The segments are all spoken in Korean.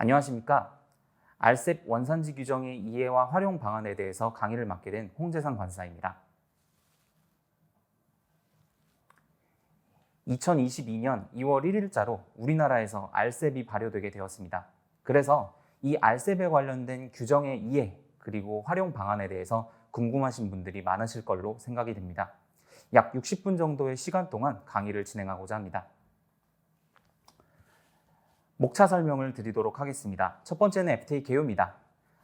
안녕하십니까? RCEP 원산지 규정의 이해와 활용 방안에 대해서 강의를 맡게 된 홍재상 관사입니다. 2022년 2월 1일자로 우리나라에서 RCEP이 발효되게 되었습니다. 그래서 이 RCEP에 관련된 규정의 이해 그리고 활용 방안에 대해서 궁금하신 분들이 많으실 걸로 생각이 됩니다. 약 60분 정도의 시간 동안 강의를 진행하고자 합니다. 목차 설명을 드리도록 하겠습니다. 첫 번째는 FTA 개요입니다.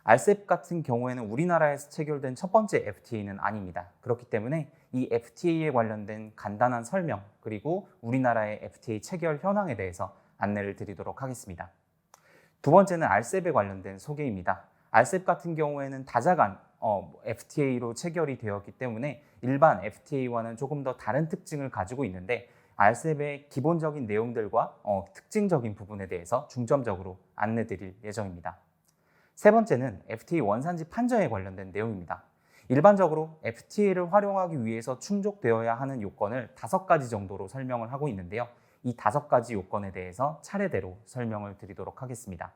RCEP 같은 경우에는 우리나라에서 체결된 첫 번째 FTA는 아닙니다. 그렇기 때문에 이 FTA에 관련된 간단한 설명 그리고 우리나라의 FTA 체결 현황에 대해서 안내를 드리도록 하겠습니다. 두 번째는 RCEP에 관련된 소개입니다. RCEP 같은 경우에는 다자간 FTA로 체결이 되었기 때문에 일반 FTA와는 조금 더 다른 특징을 가지고 있는데 RCEP의 기본적인 내용들과 특징적인 부분에 대해서 중점적으로 안내드릴 예정입니다. 세 번째는 FTA 원산지 판정에 관련된 내용입니다. 일반적으로 FTA를 활용하기 위해서 충족되어야 하는 요건을 5가지 정도로 설명을 하고 있는데요. 이 5가지 요건에 대해서 차례대로 설명을 드리도록 하겠습니다.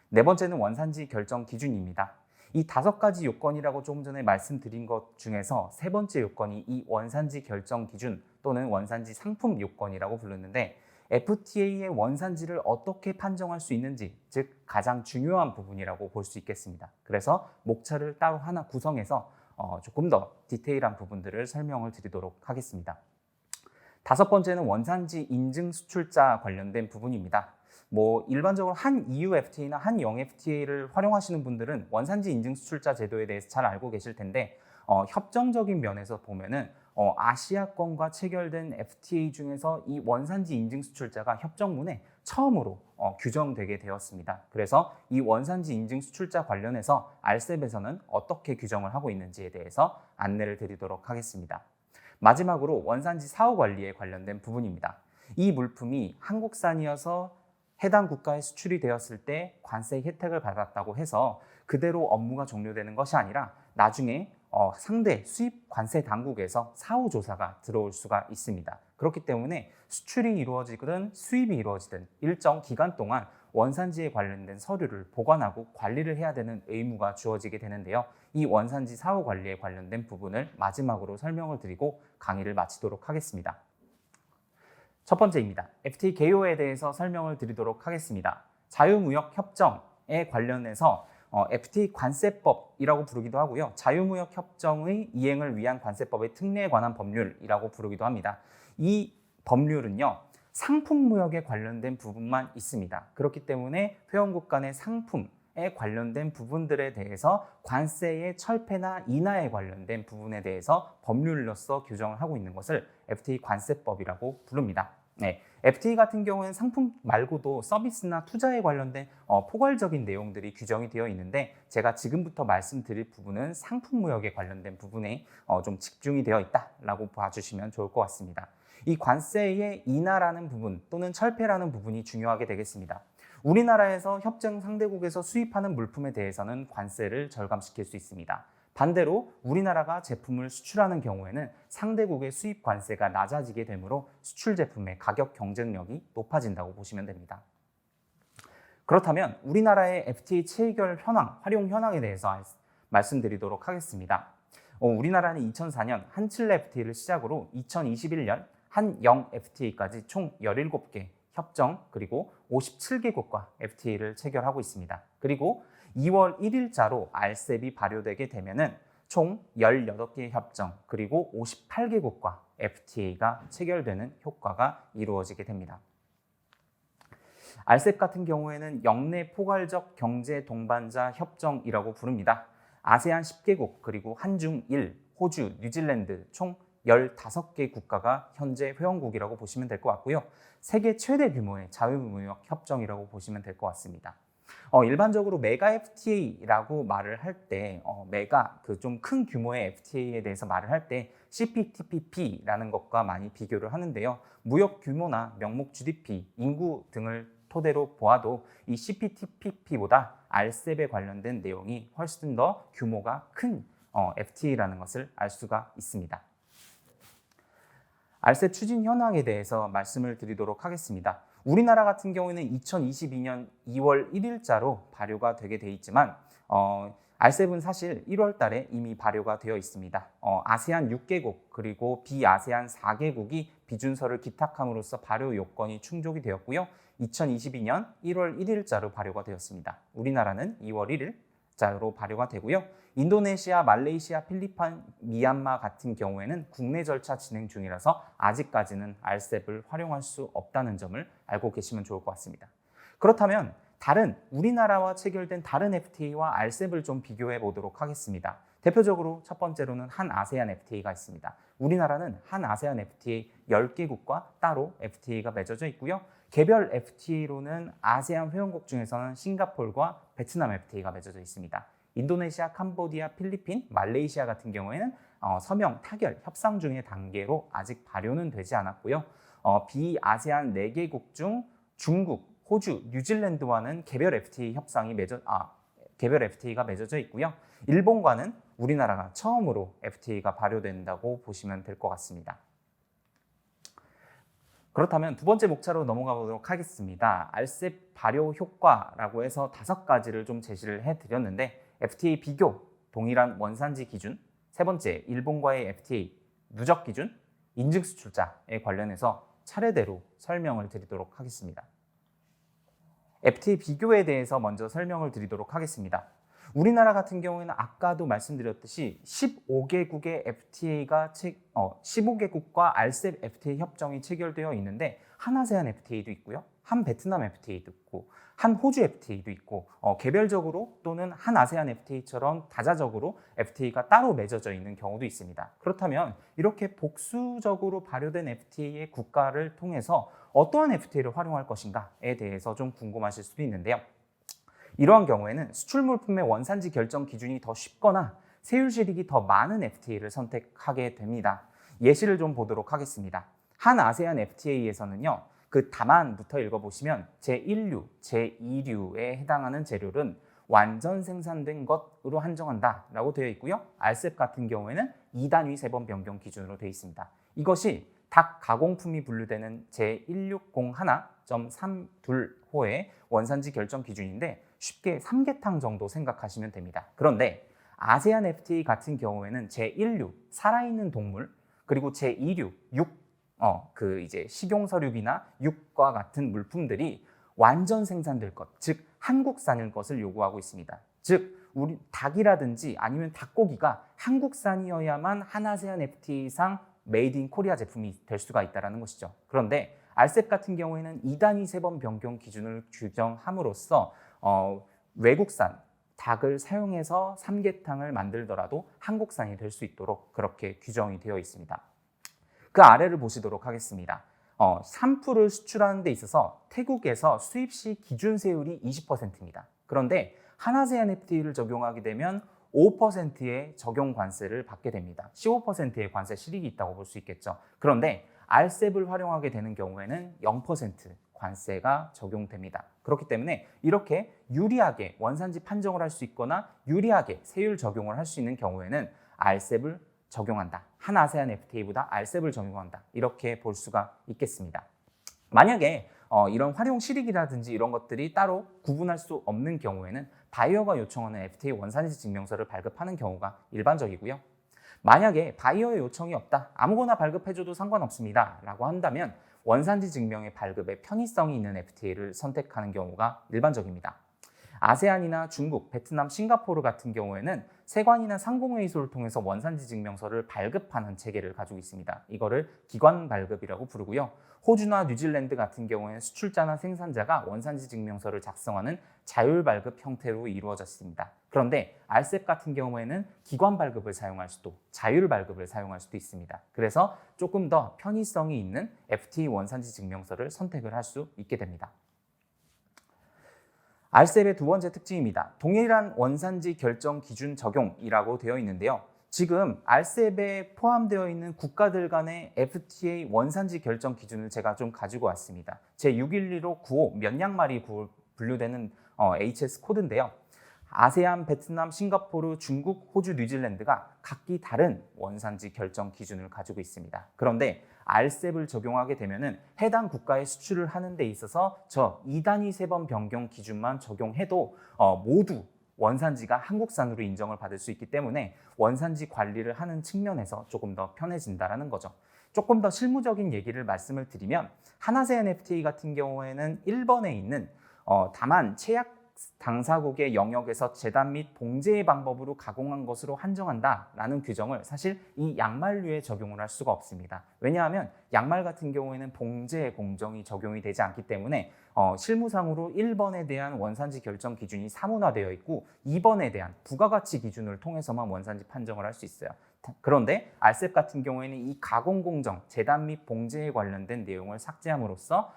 네 번째는 원산지 결정 기준입니다. 이 5가지 요건이라고 조금 전에 말씀드린 것 중에서 세 번째 요건이 이 원산지 결정 기준 또는 원산지 상품 요건이라고 부르는데 FTA의 원산지를 어떻게 판정할 수 있는지, 즉 가장 중요한 부분이라고 볼 수 있겠습니다. 그래서 목차를 따로 하나 구성해서 조금 더 디테일한 부분들을 설명을 드리도록 하겠습니다. 다섯 번째는 원산지 인증 수출자 관련된 부분입니다. 일반적으로 한 EU FTA나 한 영 FTA를 활용하시는 분들은 원산지 인증 수출자 제도에 대해서 잘 알고 계실 텐데 협정적인 면에서 보면은 아시아권과 체결된 FTA 중에서 이 원산지 인증 수출자가 협정문에 처음으로 규정되게 되었습니다. 그래서 이 원산지 인증 수출자 관련해서 RCEP에서는 어떻게 규정을 하고 있는지에 대해서 안내를 드리도록 하겠습니다. 마지막으로 원산지 사후 관리에 관련된 부분입니다. 이 물품이 한국산이어서 해당 국가에 수출이 되었을 때 관세 혜택을 받았다고 해서 그대로 업무가 종료되는 것이 아니라 나중에 상대 수입 관세 당국에서 사후 조사가 들어올 수가 있습니다. 그렇기 때문에 수출이 이루어지든 수입이 이루어지든 일정 기간 동안 원산지에 관련된 서류를 보관하고 관리를 해야 되는 의무가 주어지게 되는데요. 이 원산지 사후 관리에 관련된 부분을 마지막으로 설명을 드리고 강의를 마치도록 하겠습니다. 첫 번째입니다. FTA 개요에 대해서 설명을 드리도록 하겠습니다. 자유무역 협정에 관련해서 FTA 관세법이라고 부르기도 하고요. 자유무역 협정의 이행을 위한 관세법의 특례에 관한 법률이라고 부르기도 합니다. 이 법률은요. 상품무역에 관련된 부분만 있습니다. 그렇기 때문에 회원국 간의 상품에 관련된 부분들에 대해서 관세의 철폐나 인하에 관련된 부분에 대해서 법률로서 규정을 하고 있는 것을 FTA 관세법이라고 부릅니다. FTA 같은 경우는 상품 말고도 서비스나 투자에 관련된 포괄적인 내용들이 규정이 되어 있는데 제가 지금부터 말씀드릴 부분은 상품무역에 관련된 부분에 좀 집중이 되어 있다라고 봐주시면 좋을 것 같습니다. 이 관세의 인하라는 부분 또는 철폐라는 부분이 중요하게 되겠습니다. 우리나라에서 협정 상대국에서 수입하는 물품에 대해서는 관세를 절감시킬 수 있습니다. 반대로 우리나라가 제품을 수출하는 경우에는 상대국의 수입 관세가 낮아지게 되므로 수출 제품의 가격 경쟁력이 높아진다고 보시면 됩니다. 그렇다면 우리나라의 FTA 체결 현황, 활용 현황에 대해서 말씀드리도록 하겠습니다. 우리나라는 2004년 한칠레 FTA를 시작으로 2021년 한영 FTA까지 총 17개 협정 그리고 57개국과 FTA를 체결하고 있습니다. 그리고 2월 1일자로 RCEP이 발효되게 되면은 총 18개 협정 그리고 58개국과 FTA가 체결되는 효과가 이루어지게 됩니다. RCEP 같은 경우에는 영내 포괄적 경제 동반자 협정이라고 부릅니다. 아세안 10개국 그리고 한중 1, 호주, 뉴질랜드 총 15개 국가가 현재 회원국이라고 보시면 될 것 같고요. 세계 최대 규모의 자유무역 협정이라고 보시면 될 것 같습니다. 일반적으로 메가 FTA라고 말을 할 때 메가 좀 큰 규모의 FTA에 대해서 말을 할 때 CPTPP라는 것과 많이 비교를 하는데요. 무역 규모나 명목 GDP, 인구 등을 토대로 보아도 이 CPTPP보다 RCEP에 관련된 내용이 훨씬 더 규모가 큰 FTA라는 것을 알 수가 있습니다. RCEP 추진 현황에 대해서 말씀을 드리도록 하겠습니다. 우리나라 같은 경우에는 2022년 2월 1일자로 발효가 되게 돼 있지만 RCEP은 사실 1월 달에 이미 발효가 되어 있습니다. 아세안 6개국 그리고 비아세안 4개국이 비준서를 기탁함으로써 발효 요건이 충족이 되었고요. 2022년 1월 1일자로 발효가 되었습니다. 우리나라는 2월 1일자로 발효가 되고요. 인도네시아, 말레이시아, 필리핀, 미얀마 같은 경우에는 국내 절차 진행 중이라서 아직까지는 RCEP을 활용할 수 없다는 점을 알고 계시면 좋을 것 같습니다. 그렇다면 다른 우리나라와 체결된 다른 FTA와 RCEP을 좀 비교해 보도록 하겠습니다. 대표적으로 첫 번째로는 한 아세안 FTA가 있습니다. 우리나라는 한 아세안 FTA 10개국과 따로 FTA가 맺어져 있고요. 개별 FTA로는 아세안 회원국 중에서는 싱가포르와 베트남 FTA가 맺어져 있습니다. 인도네시아, 캄보디아, 필리핀, 말레이시아 같은 경우에는 서명, 타결, 협상 중의 단계로 아직 발효는 되지 않았고요. 비아세안 4개국 중 중국, 호주, 뉴질랜드와는 개별 FTA가 맺어져 있고요. 일본과는 우리나라가 처음으로 FTA가 발효된다고 보시면 될 것 같습니다. 그렇다면 두 번째 목차로 넘어가 보도록 하겠습니다. RCEP 발효 효과라고 해서 5가지를 좀 제시를 해드렸는데 FTA 비교, 동일한 원산지 기준, 세 번째 일본과의 FTA 누적 기준, 인증 수출자에 관련해서 차례대로 설명을 드리도록 하겠습니다. FTA 비교에 대해서 먼저 설명을 드리도록 하겠습니다. 우리나라 같은 경우에는 아까도 말씀드렸듯이 15개국과 RCEP FTA 협정이 체결되어 있는데 한 아세안 FTA도 있고요. 한 베트남 FTA도 있고 한 호주 FTA도 있고 개별적으로 또는 한 아세안 FTA처럼 다자적으로 FTA가 따로 맺어져 있는 경우도 있습니다. 그렇다면 이렇게 복수적으로 발효된 FTA의 국가를 통해서 어떠한 FTA를 활용할 것인가에 대해서 좀 궁금하실 수도 있는데요. 이러한 경우에는 수출 물품의 원산지 결정 기준이 더 쉽거나 세율 실익이 더 많은 FTA를 선택하게 됩니다. 예시를 좀 보도록 하겠습니다. 한 아세안 FTA에서는요. 그 다만부터 읽어보시면 제1류, 제2류에 해당하는 재료는 완전 생산된 것으로 한정한다라고 되어 있고요. RCEP 같은 경우에는 2단위 세번 변경 기준으로 되어 있습니다. 이것이 닭 가공품이 분류되는 제160.1.325호의 원산지 결정 기준인데 쉽게 삼계탕 정도 생각하시면 됩니다. 그런데 아세안 FTA 같은 경우에는 제1류, 살아있는 동물, 그리고 제2류, 식용서류비나 육과 같은 물품들이 완전 생산될 것, 즉 한국산일 것을 요구하고 있습니다. 즉 우리 닭이라든지 아니면 닭고기가 한국산이어야만 한 아세안 FTA상 메이드 인 코리아 제품이 될 수가 있다는 것이죠. 그런데 RCEP 같은 경우에는 2단위 세번 변경 기준을 규정함으로써 외국산 닭을 사용해서 삼계탕을 만들더라도 한국산이 될 수 있도록 그렇게 규정이 되어 있습니다. 그 아래를 보시도록 하겠습니다. 산풀을 수출하는 데 있어서 태국에서 수입 시 기준 세율이 20%입니다. 그런데 한아세안 FTA를 적용하게 되면 5%의 적용 관세를 받게 됩니다. 15%의 관세 실익이 있다고 볼 수 있겠죠. 그런데 RCEP을 활용하게 되는 경우에는 0% 관세가 적용됩니다. 그렇기 때문에 이렇게 유리하게 원산지 판정을 할 수 있거나 유리하게 세율 적용을 할 수 있는 경우에는 RCEP을 적용한다. 한 아세안 FTA보다 RCEP을 적용한다. 이렇게 볼 수가 있겠습니다. 만약에 이런 활용 실익이라든지 이런 것들이 따로 구분할 수 없는 경우에는 바이어가 요청하는 FTA 원산지 증명서를 발급하는 경우가 일반적이고요. 만약에 바이어의 요청이 없다, 아무거나 발급해줘도 상관없습니다 라고 한다면 원산지 증명의 발급에 편의성이 있는 FTA를 선택하는 경우가 일반적입니다. 아세안이나 중국, 베트남, 싱가포르 같은 경우에는 세관이나 상공회의소를 통해서 원산지 증명서를 발급하는 체계를 가지고 있습니다. 이거를 기관 발급이라고 부르고요. 호주나 뉴질랜드 같은 경우에는 수출자나 생산자가 원산지 증명서를 작성하는 자율 발급 형태로 이루어졌습니다. 그런데 RCEP 같은 경우에는 기관 발급을 사용할 수도, 자율 발급을 사용할 수도 있습니다. 그래서 조금 더 편의성이 있는 FTA 원산지 증명서를 선택을 할 수 있게 됩니다. RCEP의 두 번째 특징입니다. 동일한 원산지 결정 기준 적용이라고 되어 있는데요. 지금 RCEP에 포함되어 있는 국가들 간의 FTA 원산지 결정 기준을 제가 좀 가지고 왔습니다. 제611호 95 면양말이 분류되는 HS 코드인데요. 아세안, 베트남, 싱가포르, 중국, 호주, 뉴질랜드가 각기 다른 원산지 결정 기준을 가지고 있습니다. 그런데 RCEP을 적용하게 되면은 해당 국가에 수출을 하는 데 있어서 저 2단위 세번 변경 기준만 적용해도 모두 원산지가 한국산으로 인정을 받을 수 있기 때문에 원산지 관리를 하는 측면에서 조금 더 편해진다는 거죠. 조금 더 실무적인 얘기를 말씀을 드리면 하나세안 FTA 같은 경우에는 1번에 있는 다만 최약 당사국의 영역에서 재단 및 봉제의 방법으로 가공한 것으로 한정한다라는 규정을 사실 이 양말류에 적용을 할 수가 없습니다. 왜냐하면 양말 같은 경우에는 봉제 공정이 적용이 되지 않기 때문에 실무상으로 1번에 대한 원산지 결정 기준이 사문화되어 있고 2번에 대한 부가가치 기준을 통해서만 원산지 판정을 할 수 있어요. 그런데 RCEP 같은 경우에는 이 가공 공정, 재단 및 봉제에 관련된 내용을 삭제함으로써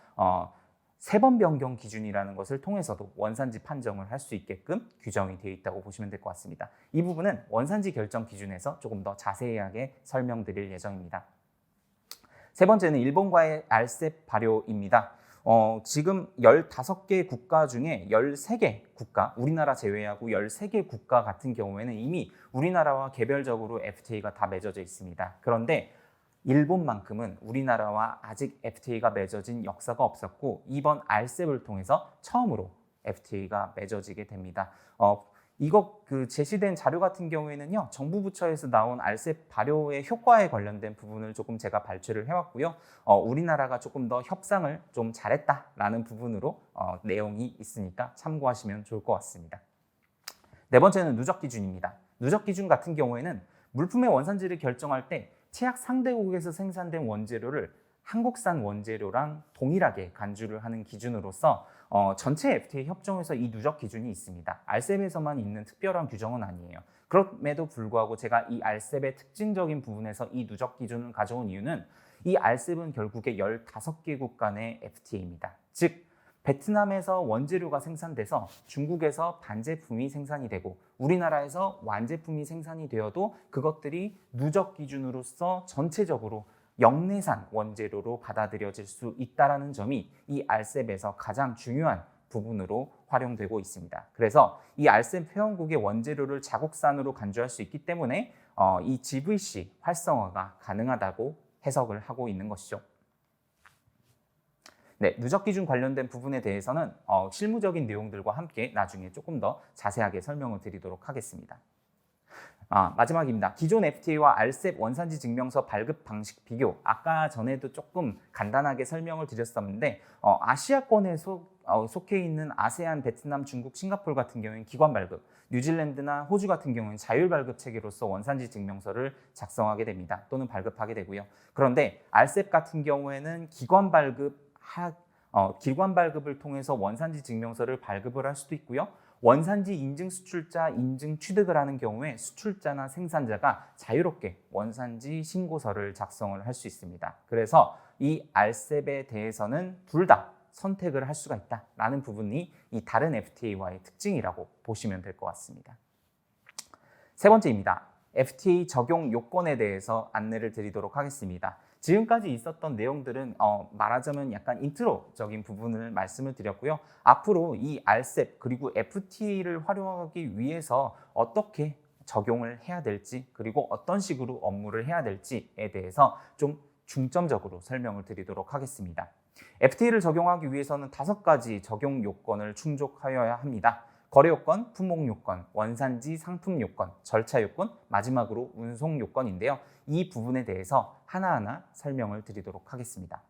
세번 변경 기준이라는 것을 통해서도 원산지 판정을 할 수 있게끔 규정이 되어 있다고 보시면 될 것 같습니다. 이 부분은 원산지 결정 기준에서 조금 더 자세하게 설명드릴 예정입니다. 세 번째는 일본과의 RCEP 발효입니다. 지금 15개 국가 중에 13개 국가, 우리나라 제외하고 13개 국가 같은 경우에는 이미 우리나라와 개별적으로 FTA가 다 맺어져 있습니다. 그런데 일본만큼은 우리나라와 아직 FTA가 맺어진 역사가 없었고 이번 RCEP을 통해서 처음으로 FTA가 맺어지게 됩니다. 이거 제시된 자료 같은 경우에는요, 정부 부처에서 나온 RCEP 발효의 효과에 관련된 부분을 조금 제가 발췌를 해왔고요. 우리나라가 조금 더 협상을 좀 잘했다라는 부분으로 내용이 있으니까 참고하시면 좋을 것 같습니다. 네 번째는 누적 기준입니다. 누적 기준 같은 경우에는 물품의 원산지를 결정할 때 최악 상대국에서 생산된 원재료를 한국산 원재료랑 동일하게 간주를 하는 기준으로서 전체 FTA 협정에서 이 누적 기준이 있습니다. RCEP에서만 있는 특별한 규정은 아니에요. 그럼에도 불구하고 제가 이 RCEP의 특징적인 부분에서 이 누적 기준을 가져온 이유는 이 RCEP은 결국에 15개국 간의 FTA입니다. 즉 베트남에서 원재료가 생산돼서 중국에서 반제품이 생산이 되고 우리나라에서 완제품이 생산이 되어도 그것들이 누적 기준으로서 전체적으로 영내산 원재료로 받아들여질 수 있다는 점이 이 RCEP에서 가장 중요한 부분으로 활용되고 있습니다. 그래서 이 RCEP 회원국의 원재료를 자국산으로 간주할 수 있기 때문에 이 GVC 활성화가 가능하다고 해석을 하고 있는 것이죠. 네, 누적 기준 관련된 부분에 대해서는 실무적인 내용들과 함께 나중에 조금 더 자세하게 설명을 드리도록 하겠습니다. 마지막입니다. 기존 FTA와 RCEP 원산지 증명서 발급 방식 비교. 아까 전에도 조금 간단하게 설명을 드렸었는데 아시아권에 속해 있는 아세안, 베트남, 중국, 싱가포르 같은 경우에는 기관 발급, 뉴질랜드나 호주 같은 경우는 자율 발급 체계로서 원산지 증명서를 작성하게 됩니다. 또는 발급하게 되고요. 그런데 RCEP 같은 경우에는 기관 발급을 통해서 원산지 증명서를 발급을 할 수도 있고요. 원산지 인증 수출자 인증 취득을 하는 경우에 수출자나 생산자가 자유롭게 원산지 신고서를 작성을 할 수 있습니다. 그래서 이 RCEP에 대해서는 둘 다 선택을 할 수가 있다라는 부분이 이 다른 FTA와의 특징이라고 보시면 될 것 같습니다. 세 번째입니다. FTA 적용 요건에 대해서 안내를 드리도록 하겠습니다. 지금까지 있었던 내용들은 말하자면 약간 인트로적인 부분을 말씀을 드렸고요. 앞으로 이 RCEP 그리고 FTA를 활용하기 위해서 어떻게 적용을 해야 될지 그리고 어떤 식으로 업무를 해야 될지에 대해서 좀 중점적으로 설명을 드리도록 하겠습니다. FTA를 적용하기 위해서는 5가지 적용 요건을 충족하여야 합니다. 거래 요건, 품목 요건, 원산지 상품 요건, 절차 요건, 마지막으로 운송 요건인데요. 이 부분에 대해서 하나하나 설명을 드리도록 하겠습니다.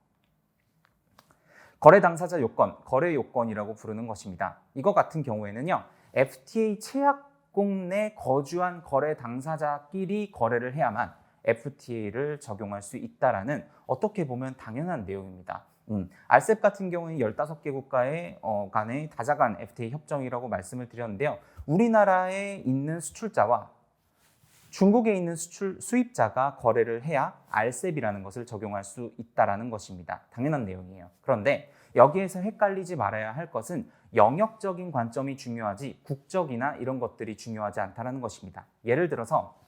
거래 당사자 요건, 거래 요건이라고 부르는 것입니다. 이거 같은 경우에는요, FTA 체약국 내 거주한 거래 당사자끼리 거래를 해야만 FTA를 적용할 수 있다라는 어떻게 보면 당연한 내용입니다. RCEP 같은 경우는 15개 국가의 간의 다자간 FTA 협정이라고 말씀을 드렸는데요. 우리나라에 있는 수출자와 중국에 있는 수입자가 거래를 해야 RCEP이라는 것을 적용할 수 있다는 것입니다. 당연한 내용이에요. 그런데 여기에서 헷갈리지 말아야 할 것은 영역적인 관점이 중요하지 국적이나 이런 것들이 중요하지 않다는 것입니다. 예를 들어서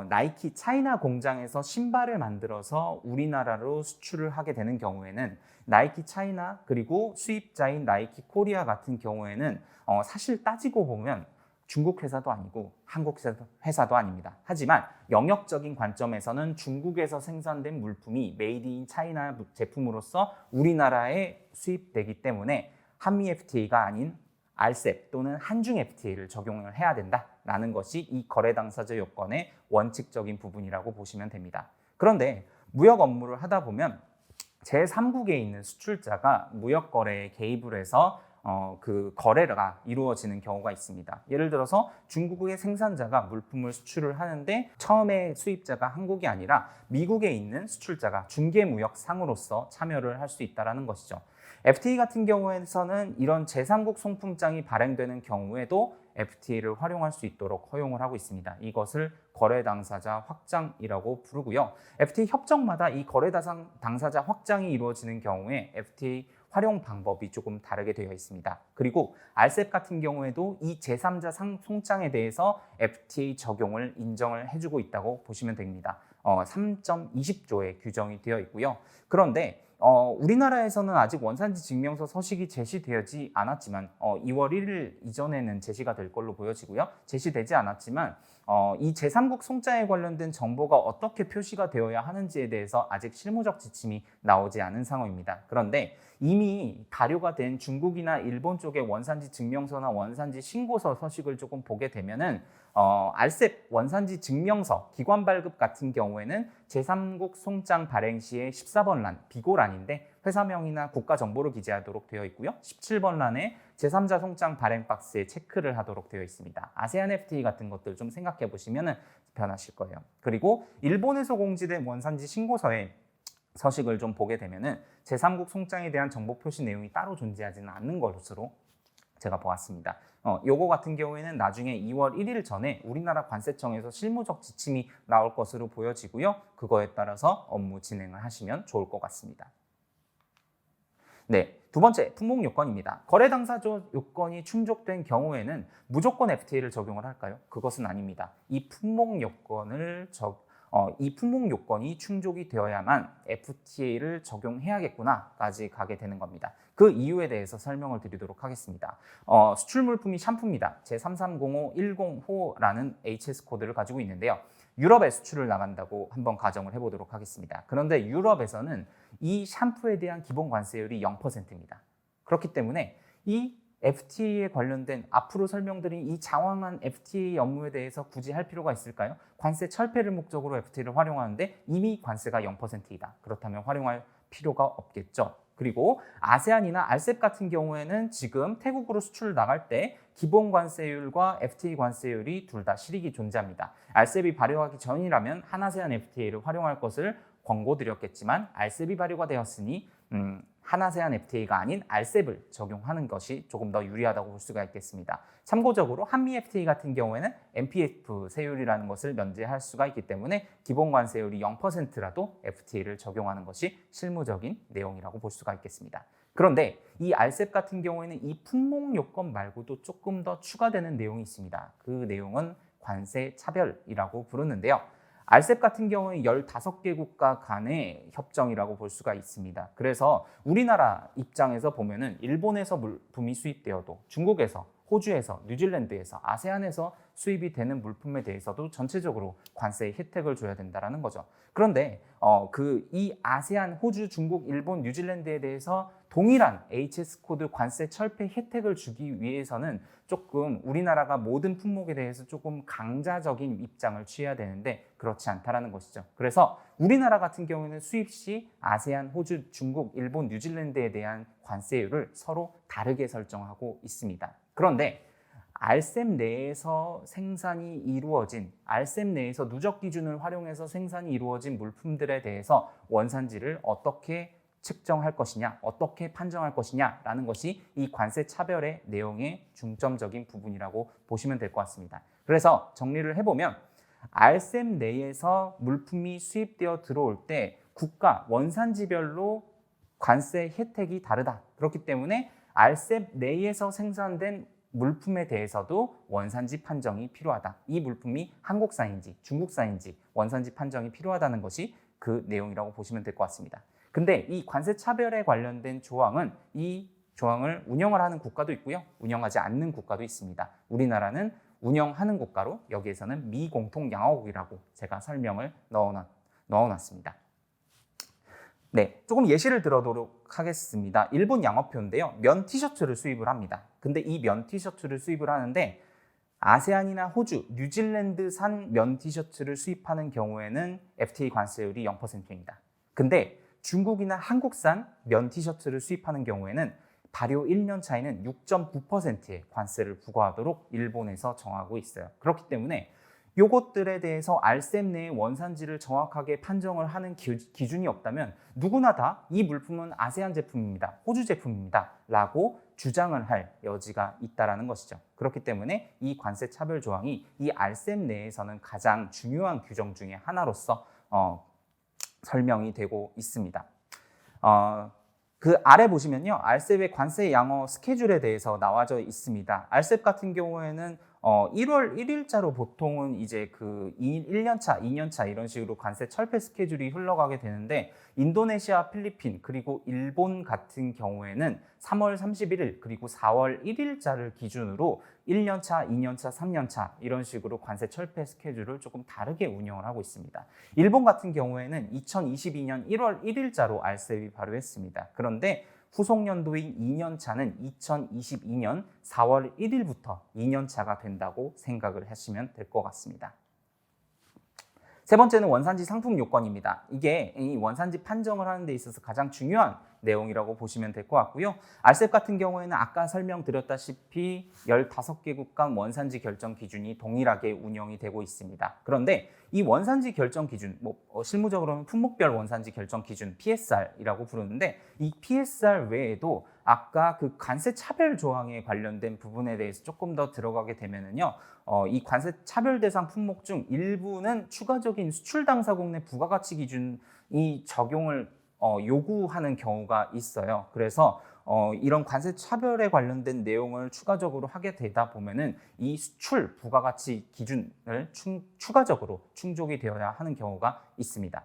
나이키 차이나 공장에서 신발을 만들어서 우리나라로 수출을 하게 되는 경우에는 나이키 차이나 그리고 수입자인 나이키 코리아 같은 경우에는 사실 따지고 보면 중국 회사도 아니고 한국 회사도 아닙니다. 하지만 영역적인 관점에서는 중국에서 생산된 물품이 메이드 인 차이나 제품으로서 우리나라에 수입되기 때문에 한미 FTA가 아닌 RCEP 또는 한중 FTA를 적용을 해야 된다라는 것이 이 거래 당사자 요건의 원칙적인 부분이라고 보시면 됩니다. 그런데 무역 업무를 하다 보면 제3국에 있는 수출자가 무역 거래에 개입을 해서 그 거래가 이루어지는 경우가 있습니다. 예를 들어서 중국의 생산자가 물품을 수출을 하는데 처음에 수입자가 한국이 아니라 미국에 있는 수출자가 중개무역상으로서 참여를 할 수 있다는 것이죠. FTA 같은 경우에서는 이런 제3국 송품장이 발행되는 경우에도 FTA를 활용할 수 있도록 허용을 하고 있습니다. 이것을 거래 당사자 확장이라고 부르고요. FTA 협정마다 이 거래 당사자 확장이 이루어지는 경우에 FTA 활용 방법이 조금 다르게 되어 있습니다. 그리고 RCEP 같은 경우에도 이 제3자 송장에 대해서 FTA 적용을 인정을 해주고 있다고 보시면 됩니다. 3.20조의 규정이 되어 있고요. 그런데 우리나라에서는 아직 원산지 증명서 서식이 제시되지 않았지만 2월 1일 이전에는 제시가 될 걸로 보여지고요. 제시되지 않았지만 이 제3국 송자에 관련된 정보가 어떻게 표시가 되어야 하는지에 대해서 아직 실무적 지침이 나오지 않은 상황입니다. 그런데 이미 발효가 된 중국이나 일본 쪽의 원산지 증명서나 원산지 신고서 서식을 조금 보게 되면은 RCEP 원산지 증명서 기관 발급 같은 경우에는 제3국 송장 발행 시에 14번 란 비고란인데 회사명이나 국가 정보를 기재하도록 되어 있고요. 17번 란에 제3자 송장 발행 박스에 체크를 하도록 되어 있습니다. 아세안 FTA 같은 것들 좀 생각해 보시면 편하실 거예요. 그리고 일본에서 공지된 원산지 신고서에 서식을 좀 보게 되면은 제3국 송장에 대한 정보 표시 내용이 따로 존재하지는 않는 것으로 제가 보았습니다. 요거 같은 경우에는 나중에 2월 1일 전에 우리나라 관세청에서 실무적 지침이 나올 것으로 보여지고요. 그거에 따라서 업무 진행을 하시면 좋을 것 같습니다. 네, 두 번째 품목 요건입니다. 거래 당사자 요건이 충족된 경우에는 무조건 FTA를 적용을 할까요? 그것은 아닙니다. 이 품목 요건이 충족이 되어야만 FTA를 적용해야겠구나까지 가게 되는 겁니다. 그 이유에 대해서 설명을 드리도록 하겠습니다. 수출 물품이 샴푸입니다. 제3305105라는 HS 코드를 가지고 있는데요. 유럽에 수출을 나간다고 한번 가정을 해보도록 하겠습니다. 그런데 유럽에서는 이 샴푸에 대한 기본 관세율이 0%입니다. 그렇기 때문에 이 FTA에 관련된 앞으로 설명드린 이 장황한 FTA 업무에 대해서 굳이 할 필요가 있을까요? 관세 철폐를 목적으로 FTA를 활용하는데 이미 관세가 0%이다. 그렇다면 활용할 필요가 없겠죠. 그리고 아세안이나 RCEP 같은 경우에는 지금 태국으로 수출을 나갈 때 기본 관세율과 FTA 관세율이 둘 다 실익이 존재합니다. RCEP이 발효하기 전이라면 한아세안 FTA를 활용할 것을 권고드렸겠지만 RCEP이 발효가 되었으니 한아세안 FTA가 아닌 RCEP을 적용하는 것이 조금 더 유리하다고 볼 수가 있겠습니다. 참고적으로 한미 FTA 같은 경우에는 MPF 세율이라는 것을 면제할 수가 있기 때문에 기본 관세율이 0%라도 FTA를 적용하는 것이 실무적인 내용이라고 볼 수가 있겠습니다. 그런데 이 RCEP 같은 경우에는 이 품목 요건 말고도 조금 더 추가되는 내용이 있습니다. 그 내용은 관세 차별이라고 부르는데요. RCEP 같은 경우에 15개 국가 간의 협정이라고 볼 수가 있습니다. 그래서 우리나라 입장에서 보면은 일본에서 물품이 수입되어도 중국에서, 호주에서, 뉴질랜드에서, 아세안에서 수입이 되는 물품에 대해서도 전체적으로 관세 혜택을 줘야 된다는 거죠. 그런데 이 아세안, 호주, 중국, 일본, 뉴질랜드에 대해서 동일한 HS 코드 관세 철폐 혜택을 주기 위해서는 조금 우리나라가 모든 품목에 대해서 조금 강자적인 입장을 취해야 되는데 그렇지 않다는 것이죠. 그래서 우리나라 같은 경우는 수입 시 아세안, 호주, 중국, 일본, 뉴질랜드에 대한 관세율을 서로 다르게 설정하고 있습니다. 그런데 RCEP 내에서 생산이 이루어진, RCEP 내에서 누적 기준을 활용해서 생산이 이루어진 물품들에 대해서 원산지를 어떻게 측정할 것이냐, 어떻게 판정할 것이냐라는 것이 이 관세 차별의 내용의 중점적인 부분이라고 보시면 될 것 같습니다. 그래서 정리를 해보면 RCEP 내에서 물품이 수입되어 들어올 때 국가 원산지별로 관세 혜택이 다르다. 그렇기 때문에 RCEP 내에서 생산된 물품에 대해서도 원산지 판정이 필요하다. 이 물품이 한국산인지 중국산인지 원산지 판정이 필요하다는 것이 그 내용이라고 보시면 될 것 같습니다. 근데 이 관세 차별에 관련된 조항은 이 조항을 운영을 하는 국가도 있고요. 운영하지 않는 국가도 있습니다. 우리나라는 운영하는 국가로 여기에서는 미공통 양어국이라고 제가 설명을 넣어놨습니다. 네, 조금 예시를 들어보도록 하겠습니다. 일본 양어표인데요. 면 티셔츠를 수입을 합니다. 근데 이 면 티셔츠를 수입을 하는데 아세안이나 호주, 뉴질랜드산 면 티셔츠를 수입하는 경우에는 FTA 관세율이 0%입니다. 근데 중국이나 한국산 면 티셔츠를 수입하는 경우에는 발효 1년 차에는 6.9%의 관세를 부과하도록 일본에서 정하고 있어요. 그렇기 때문에 요것들에 대해서 RCEP 내의 원산지를 정확하게 판정을 하는 기준이 없다면 누구나 다 이 물품은 아세안 제품입니다, 호주 제품입니다 라고 주장을 할 여지가 있다는 것이죠. 그렇기 때문에 이 관세 차별 조항이 이 RCEP 내에서는 가장 중요한 규정 중에 하나로서 설명이 되고 있습니다. 그 아래 보시면요, RCEP의 관세 양어 스케줄에 대해서 나와져 있습니다. RCEP 같은 경우에는 1월 1일자로 보통은 이제 그 1년차, 2년차 이런 식으로 관세 철폐 스케줄이 흘러가게 되는데 인도네시아, 필리핀 그리고 일본 같은 경우에는 3월 31일 그리고 4월 1일자를 기준으로 1년차, 2년차, 3년차 이런 식으로 관세 철폐 스케줄을 조금 다르게 운영을 하고 있습니다. 일본 같은 경우에는 2022년 1월 1일자로 RCEP이 발효했습니다. 그런데 후속 연도인 2년차는 2022년 4월 1일부터 2년차가 된다고 생각을 하시면 될 것 같습니다. 세 번째는 원산지 상품 요건입니다. 이게 이 원산지 판정을 하는 데 있어서 가장 중요한 내용이라고 보시면 될 것 같고요. RCEP 같은 경우에는 아까 설명드렸다시피 15개국 간 원산지 결정 기준이 동일하게 운영이 되고 있습니다. 그런데 이 원산지 결정 기준, 실무적으로는 품목별 원산지 결정 기준 PSR이라고 부르는데 이 PSR 외에도 아까 그 관세 차별 조항에 관련된 부분에 대해서 조금 더 들어가게 되면은요, 이 관세 차별 대상 품목 중 일부는 추가적인 수출 당사국 내 부가가치 기준이 적용을 요구하는 경우가 있어요. 그래서 이런 관세 차별에 관련된 내용을 추가적으로 하게 되다 보면은 이 수출 부가가치 기준을 추가적으로 충족이 되어야 하는 경우가 있습니다.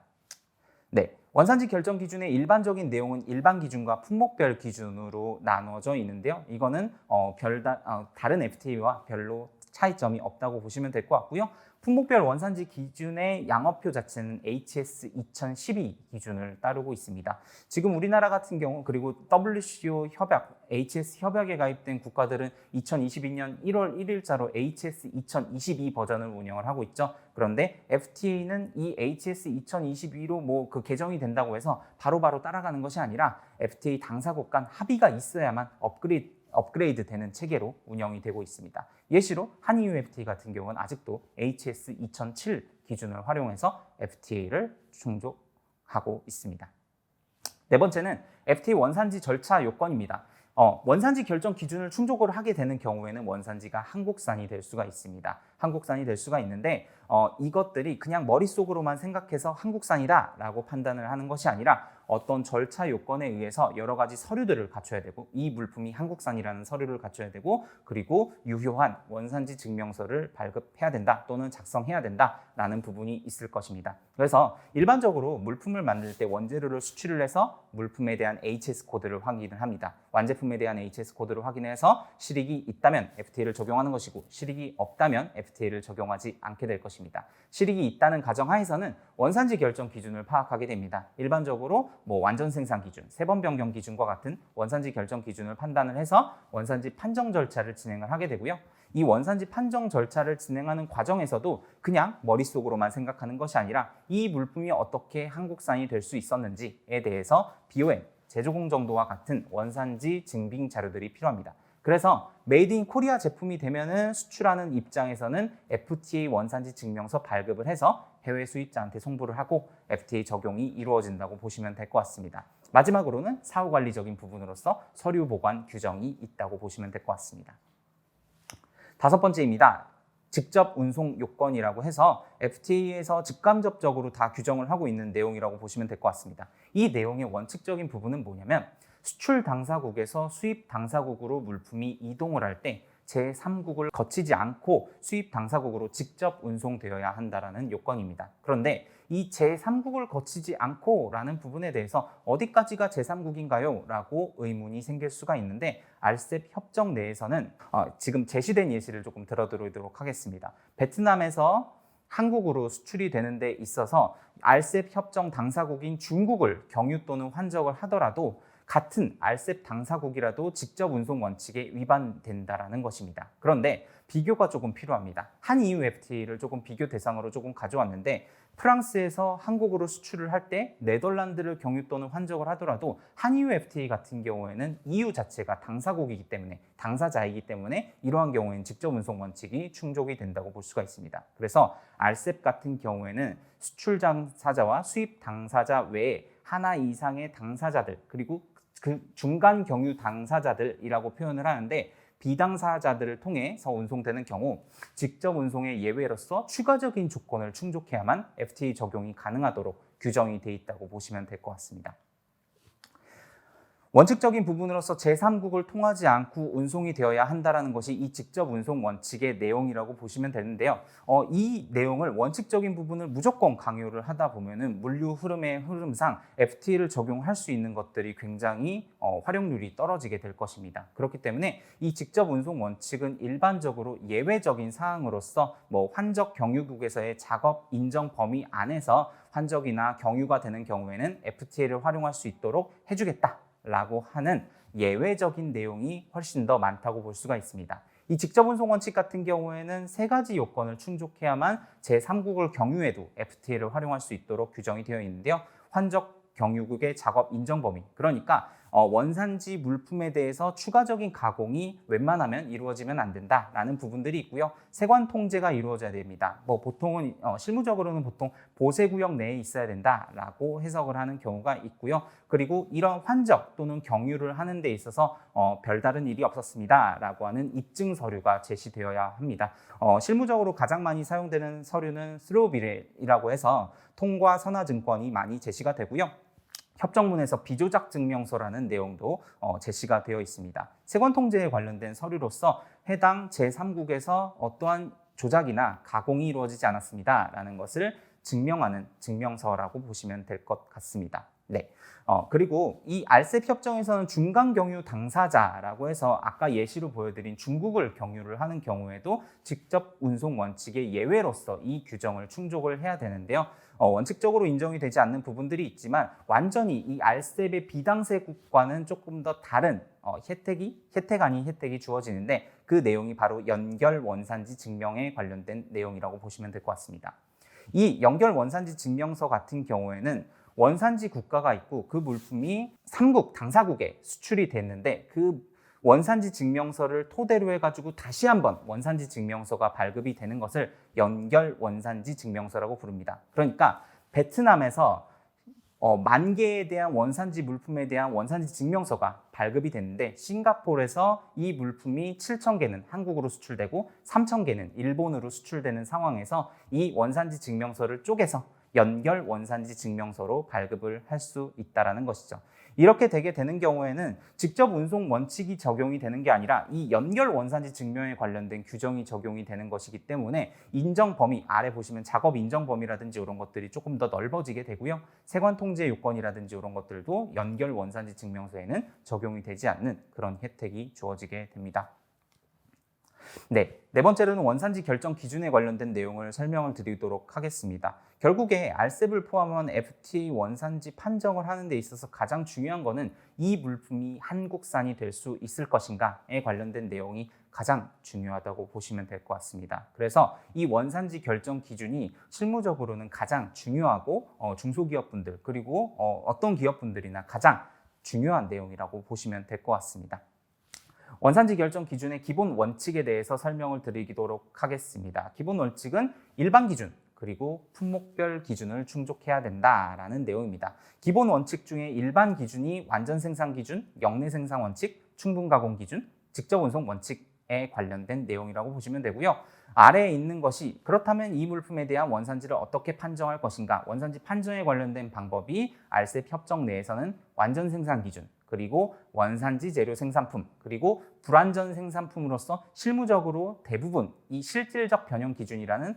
네, 원산지 결정 기준의 일반적인 내용은 일반 기준과 품목별 기준으로 나눠져 있는데요. 이거는 다른 FTA와 별로 차이점이 없다고 보시면 될 것 같고요. 품목별 원산지 기준의 양어표 자체는 HS 2012 기준을 따르고 있습니다. 지금 우리나라 같은 경우 그리고 WTO 협약, HS 협약에 가입된 국가들은 2022년 1월 1일자로 HS 2022 버전을 운영을 하고 있죠. 그런데 FTA는 이 HS 2022로 그 개정이 된다고 해서 바로바로 따라가는 것이 아니라 FTA 당사국 간 합의가 있어야만 업그레이드 되는 체계로 운영이 되고 있습니다. 예시로 한EU FTA 같은 경우는 아직도 HS 2007 기준을 활용해서 FTA를 충족하고 있습니다. 네 번째는 FTA 원산지 절차 요건입니다. 원산지 결정 기준을 충족을 하게 되는 경우에는 원산지가 한국산이 될 수가 있습니다. 한국산이 될 수가 있는데 이것들이 그냥 머릿속으로만 생각해서 한국산이다 라고 판단을 하는 것이 아니라 어떤 절차 요건에 의해서 여러 가지 서류들을 갖춰야 되고 이 물품이 한국산이라는 서류를 갖춰야 되고 그리고 유효한 원산지 증명서를 발급해야 된다 또는 작성해야 된다라는 부분이 있을 것입니다. 그래서 일반적으로 물품을 만들 때 원재료를 수출을 해서 물품에 대한 HS 코드를 확인을 합니다. 완제품에 대한 HS 코드를 확인해서 실익이 있다면 FTA를 적용하는 것이고 실익이 없다면 FTA를 적용하지 않게 될 것입니다. 실익이 있다는 가정하에서는 원산지 결정 기준을 파악하게 됩니다. 일반적으로 완전 생산 기준, 세번 변경 기준과 같은 원산지 결정 기준을 판단을 해서 원산지 판정 절차를 진행을 하게 되고요. 이 원산지 판정 절차를 진행하는 과정에서도 그냥 머릿속으로만 생각하는 것이 아니라 이 물품이 어떻게 한국산이 될 수 있었는지에 대해서 BOM, 제조공 정도와 같은 원산지 증빙 자료들이 필요합니다. 그래서 메이드 인 코리아 제품이 되면은 수출하는 입장에서는 FTA 원산지 증명서 발급을 해서 해외 수입자한테 송부를 하고 FTA 적용이 이루어진다고 보시면 될 것 같습니다. 마지막으로는 사후관리적인 부분으로서 서류 보관 규정이 있다고 보시면 될 것 같습니다. 다섯 번째입니다. 직접 운송 요건이라고 해서 FTA에서 직간접적으로 다 규정을 하고 있는 내용이라고 보시면 될 것 같습니다. 이 내용의 원칙적인 부분은 뭐냐면 수출 당사국에서 수입 당사국으로 물품이 이동을 할 때 제3국을 거치지 않고 수입 당사국으로 직접 운송되어야 한다는 요건입니다. 그런데 이 제3국을 거치지 않고 라는 부분에 대해서 어디까지가 제3국인가요? 라고 의문이 생길 수가 있는데 RCEP 협정 내에서는 지금 제시된 예시를 조금 들어드리도록 하겠습니다. 베트남에서 한국으로 수출이 되는 데 있어서 RCEP 협정 당사국인 중국을 경유 또는 환적을 하더라도 같은 RCEP 당사국이라도 직접 운송 원칙에 위반된다는 것입니다. 그런데 비교가 조금 필요합니다. 한EU FTA를 조금 비교 대상으로 조금 가져왔는데 프랑스에서 한국으로 수출을 할 때 네덜란드를 경유 또는 환적을 하더라도 한EU FTA 같은 경우에는 EU 자체가 당사국이기 때문에 당사자이기 때문에 이러한 경우에는 직접 운송 원칙이 충족이 된다고 볼 수가 있습니다. 그래서 RCEP 같은 경우에는 수출 당사자와 수입 당사자 외에 하나 이상의 당사자들 그리고 그 중간 경유 당사자들이라고 표현을 하는데 비당사자들을 통해서 운송되는 경우 직접 운송의 예외로서 추가적인 조건을 충족해야만 FTA 적용이 가능하도록 규정이 돼 있다고 보시면 될 것 같습니다. 원칙적인 부분으로서 제3국을 통하지 않고 운송이 되어야 한다는 것이 이 직접 운송 원칙의 내용이라고 보시면 되는데요. 이 내용을 원칙적인 부분을 무조건 강요를 하다 보면은 물류 흐름의 흐름상 FTA를 적용할 수 있는 것들이 굉장히 활용률이 떨어지게 될 것입니다. 그렇기 때문에 이 직접 운송 원칙은 일반적으로 예외적인 사항으로서 환적 경유국에서의 작업 인정 범위 안에서 환적이나 경유가 되는 경우에는 FTA를 활용할 수 있도록 해주겠다. 라고 하는 예외적인 내용이 훨씬 더 많다고 볼 수가 있습니다. 이 직접 운송 원칙 같은 경우에는 세 가지 요건을 충족해야만 제3국을 경유해도 FTA를 활용할 수 있도록 규정이 되어 있는데요. 환적 경유국의 작업 인정 범위, 그러니까 원산지 물품에 대해서 추가적인 가공이 웬만하면 이루어지면 안 된다라는 부분들이 있고요. 세관 통제가 이루어져야 됩니다. 보통은 실무적으로는 보통 보세구역 내에 있어야 된다라고 해석을 하는 경우가 있고요. 그리고 이런 환적 또는 경유를 하는 데 있어서 별다른 일이 없었습니다라고 하는 입증 서류가 제시되어야 합니다. 실무적으로 가장 많이 사용되는 서류는 스로우비레이라고 해서 통과 선화증권이 많이 제시가 되고요. 협정문에서 비조작 증명서라는 내용도 제시가 되어 있습니다. 세관 통제에 관련된 서류로서 해당 제3국에서 어떠한 조작이나 가공이 이루어지지 않았습니다라는 것을 증명하는 증명서라고 보시면 될 것 같습니다. 네. 그리고 이 RCEP 협정에서는 중간 경유 당사자라고 해서 아까 예시로 보여드린 중국을 경유를 하는 경우에도 직접 운송 원칙의 예외로서 이 규정을 충족을 해야 되는데요. 원칙적으로 인정이 되지 않는 부분들이 있지만 완전히 이 RCEP의 비당세국과는 조금 더 다른 혜택 아닌 혜택이 주어지는데 그 내용이 바로 연결 원산지 증명에 관련된 내용이라고 보시면 될 것 같습니다. 이 연결 원산지 증명서 같은 경우에는 원산지 국가가 있고 그 물품이 3국, 당사국에 수출이 됐는데 그 원산지 증명서를 토대로 해가지고 다시 한번 원산지 증명서가 발급이 되는 것을 연결 원산지 증명서라고 부릅니다. 그러니까 베트남에서 10,000개에 대한 원산지 물품에 대한 원산지 증명서가 발급이 됐는데 싱가포르에서 이 물품이 7,000개는 한국으로 수출되고 3,000개는 일본으로 수출되는 상황에서 이 원산지 증명서를 쪼개서 연결 원산지 증명서로 발급을 할 수 있다는 것이죠. 이렇게 되게 되는 경우에는 직접 운송 원칙이 적용이 되는 게 아니라 이 연결 원산지 증명에 관련된 규정이 적용이 되는 것이기 때문에 인정 범위, 아래 보시면 작업 인정 범위라든지 이런 것들이 조금 더 넓어지게 되고요. 세관 통제 요건이라든지 이런 것들도 연결 원산지 증명서에는 적용이 되지 않는 그런 혜택이 주어지게 됩니다. 네 번째로는 원산지 결정 기준에 관련된 내용을 설명을 드리도록 하겠습니다. 결국에 RCEP을 포함한 FTA 원산지 판정을 하는 데 있어서 가장 중요한 것은 이 물품이 한국산이 될 수 있을 것인가에 관련된 내용이 가장 중요하다고 보시면 될 것 같습니다. 그래서 이 원산지 결정 기준이 실무적으로는 가장 중요하고 중소기업분들 그리고 어떤 기업분들이나 가장 중요한 내용이라고 보시면 될 것 같습니다. 원산지 결정 기준의 기본 원칙에 대해서 설명을 드리도록 하겠습니다. 기본 원칙은 일반 기준 그리고 품목별 기준을 충족해야 된다라는 내용입니다. 기본 원칙 중에 일반 기준이 완전 생산 기준, 영내 생산 원칙, 충분 가공 기준, 직접 운송 원칙에 관련된 내용이라고 보시면 되고요. 아래에 있는 것이 그렇다면 이 물품에 대한 원산지를 어떻게 판정할 것인가? 원산지 판정에 관련된 방법이 RCEP 협정 내에서는 완전 생산 기준, 그리고 원산지 재료 생산품, 그리고 불완전 생산품으로서 실무적으로 대부분 이 실질적 변형 기준이라는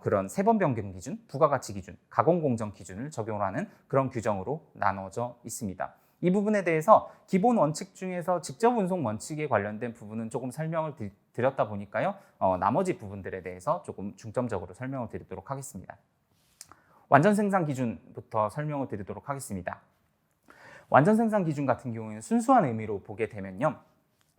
그런 세번 변경 기준, 부가가치 기준, 가공공정 기준을 적용하는 그런 규정으로 나눠져 있습니다. 이 부분에 대해서 기본 원칙 중에서 직접 운송 원칙에 관련된 부분은 조금 설명을 드렸다 보니까요. 나머지 부분들에 대해서 조금 중점적으로 설명을 드리도록 하겠습니다. 완전 생산 기준부터 설명을 드리도록 하겠습니다. 완전 생산 기준 같은 경우에는 순수한 의미로 보게 되면요.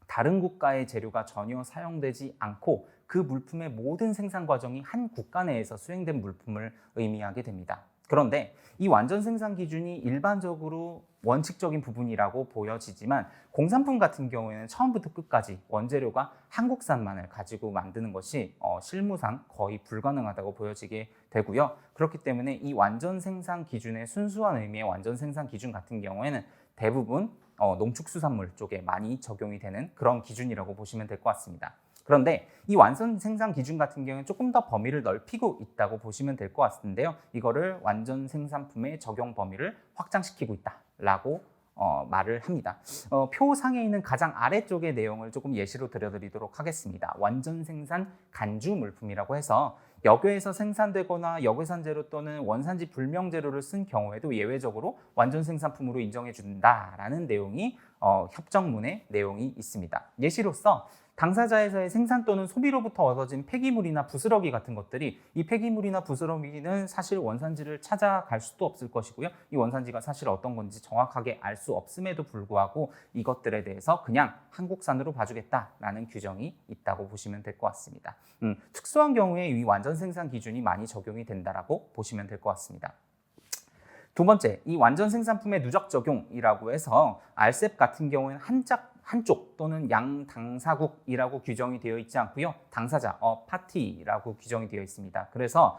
다른 국가의 재료가 전혀 사용되지 않고 그 물품의 모든 생산 과정이 한 국가 내에서 수행된 물품을 의미하게 됩니다. 그런데 이 완전 생산 기준이 일반적으로 원칙적인 부분이라고 보여지지만 공산품 같은 경우에는 처음부터 끝까지 원재료가 한국산만을 가지고 만드는 것이 실무상 거의 불가능하다고 보여지게 되고요. 그렇기 때문에 이 완전 생산 기준의 순수한 의미의 완전 생산 기준 같은 경우에는 대부분 농축수산물 쪽에 많이 적용이 되는 그런 기준이라고 보시면 될 것 같습니다. 그런데 이 완전 생산 기준 같은 경우는 조금 더 범위를 넓히고 있다고 보시면 될 것 같은데요. 이거를 완전 생산품의 적용 범위를 확장시키고 있다라고 말을 합니다. 표상에 있는 가장 아래쪽의 내용을 조금 예시로 들려드리도록 하겠습니다. 완전 생산 간주 물품이라고 해서 역외에서 생산되거나 역외산 재료 또는 원산지 불명 재료를 쓴 경우에도 예외적으로 완전 생산품으로 인정해 준다라는 내용이 협정문의 내용이 있습니다. 예시로서 당사자에서의 생산 또는 소비로부터 얻어진 폐기물이나 부스러기 같은 것들이 이 폐기물이나 부스러기는 사실 원산지를 찾아갈 수도 없을 것이고요. 이 원산지가 사실 어떤 건지 정확하게 알 수 없음에도 불구하고 이것들에 대해서 그냥 한국산으로 봐주겠다라는 규정이 있다고 보시면 될 것 같습니다. 특수한 경우에 이 완전 생산 기준이 많이 적용이 된다라고 보시면 될 것 같습니다. 두 번째, 이 완전 생산품의 누적 적용이라고 해서 RCEP 같은 경우에는 한쪽 또는 양당사국이라고 규정이 되어 있지 않고요. 당사자, 파티라고 규정이 되어 있습니다. 그래서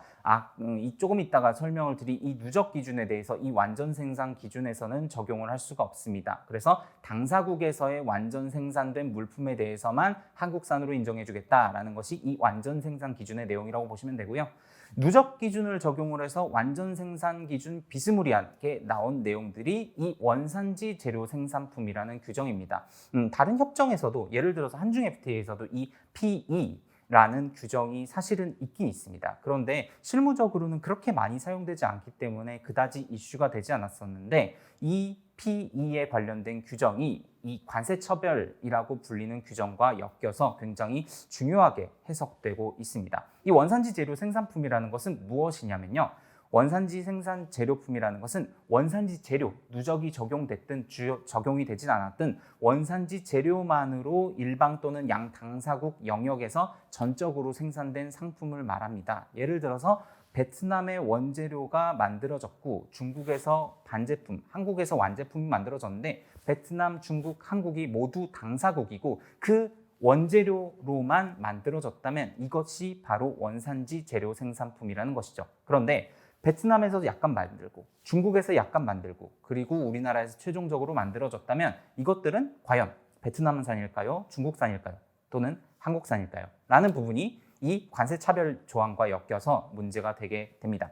조금 이따가 설명을 드릴 이 누적 기준에 대해서 이 완전 생산 기준에서는 적용을 할 수가 없습니다. 그래서 당사국에서의 완전 생산된 물품에 대해서만 한국산으로 인정해 주겠다라는 것이 이 완전 생산 기준의 내용이라고 보시면 되고요. 누적 기준을 적용을 해서 완전 생산 기준 비스무리하게 나온 내용들이 이 원산지 재료 생산품이라는 규정입니다. 다른 협정에서도 예를 들어서 한중 FTA에서도 이 PE라는 규정이 사실은 있긴 있습니다. 그런데 실무적으로는 그렇게 많이 사용되지 않기 때문에 그다지 이슈가 되지 않았었는데 이 PE에 관련된 규정이 이 관세처별이라고 불리는 규정과 엮여서 굉장히 중요하게 해석되고 있습니다. 이 원산지 재료 생산품이라는 것은 무엇이냐면요. 원산지 생산 재료품이라는 것은 원산지 재료, 누적이 적용됐든 적용이 되진 않았든 원산지 재료만으로 일방 또는 양당사국 영역에서 전적으로 생산된 상품을 말합니다. 예를 들어서 베트남의 원재료가 만들어졌고 중국에서 반제품, 한국에서 완제품이 만들어졌는데 베트남, 중국, 한국이 모두 당사국이고 그 원재료로만 만들어졌다면 이것이 바로 원산지 재료 생산품이라는 것이죠. 그런데 베트남에서 약간 만들고 중국에서 약간 만들고 그리고 우리나라에서 최종적으로 만들어졌다면 이것들은 과연 베트남산일까요? 중국산일까요? 또는 한국산일까요? 라는 부분이 이 관세차별 조항과 엮여서 문제가 되게 됩니다.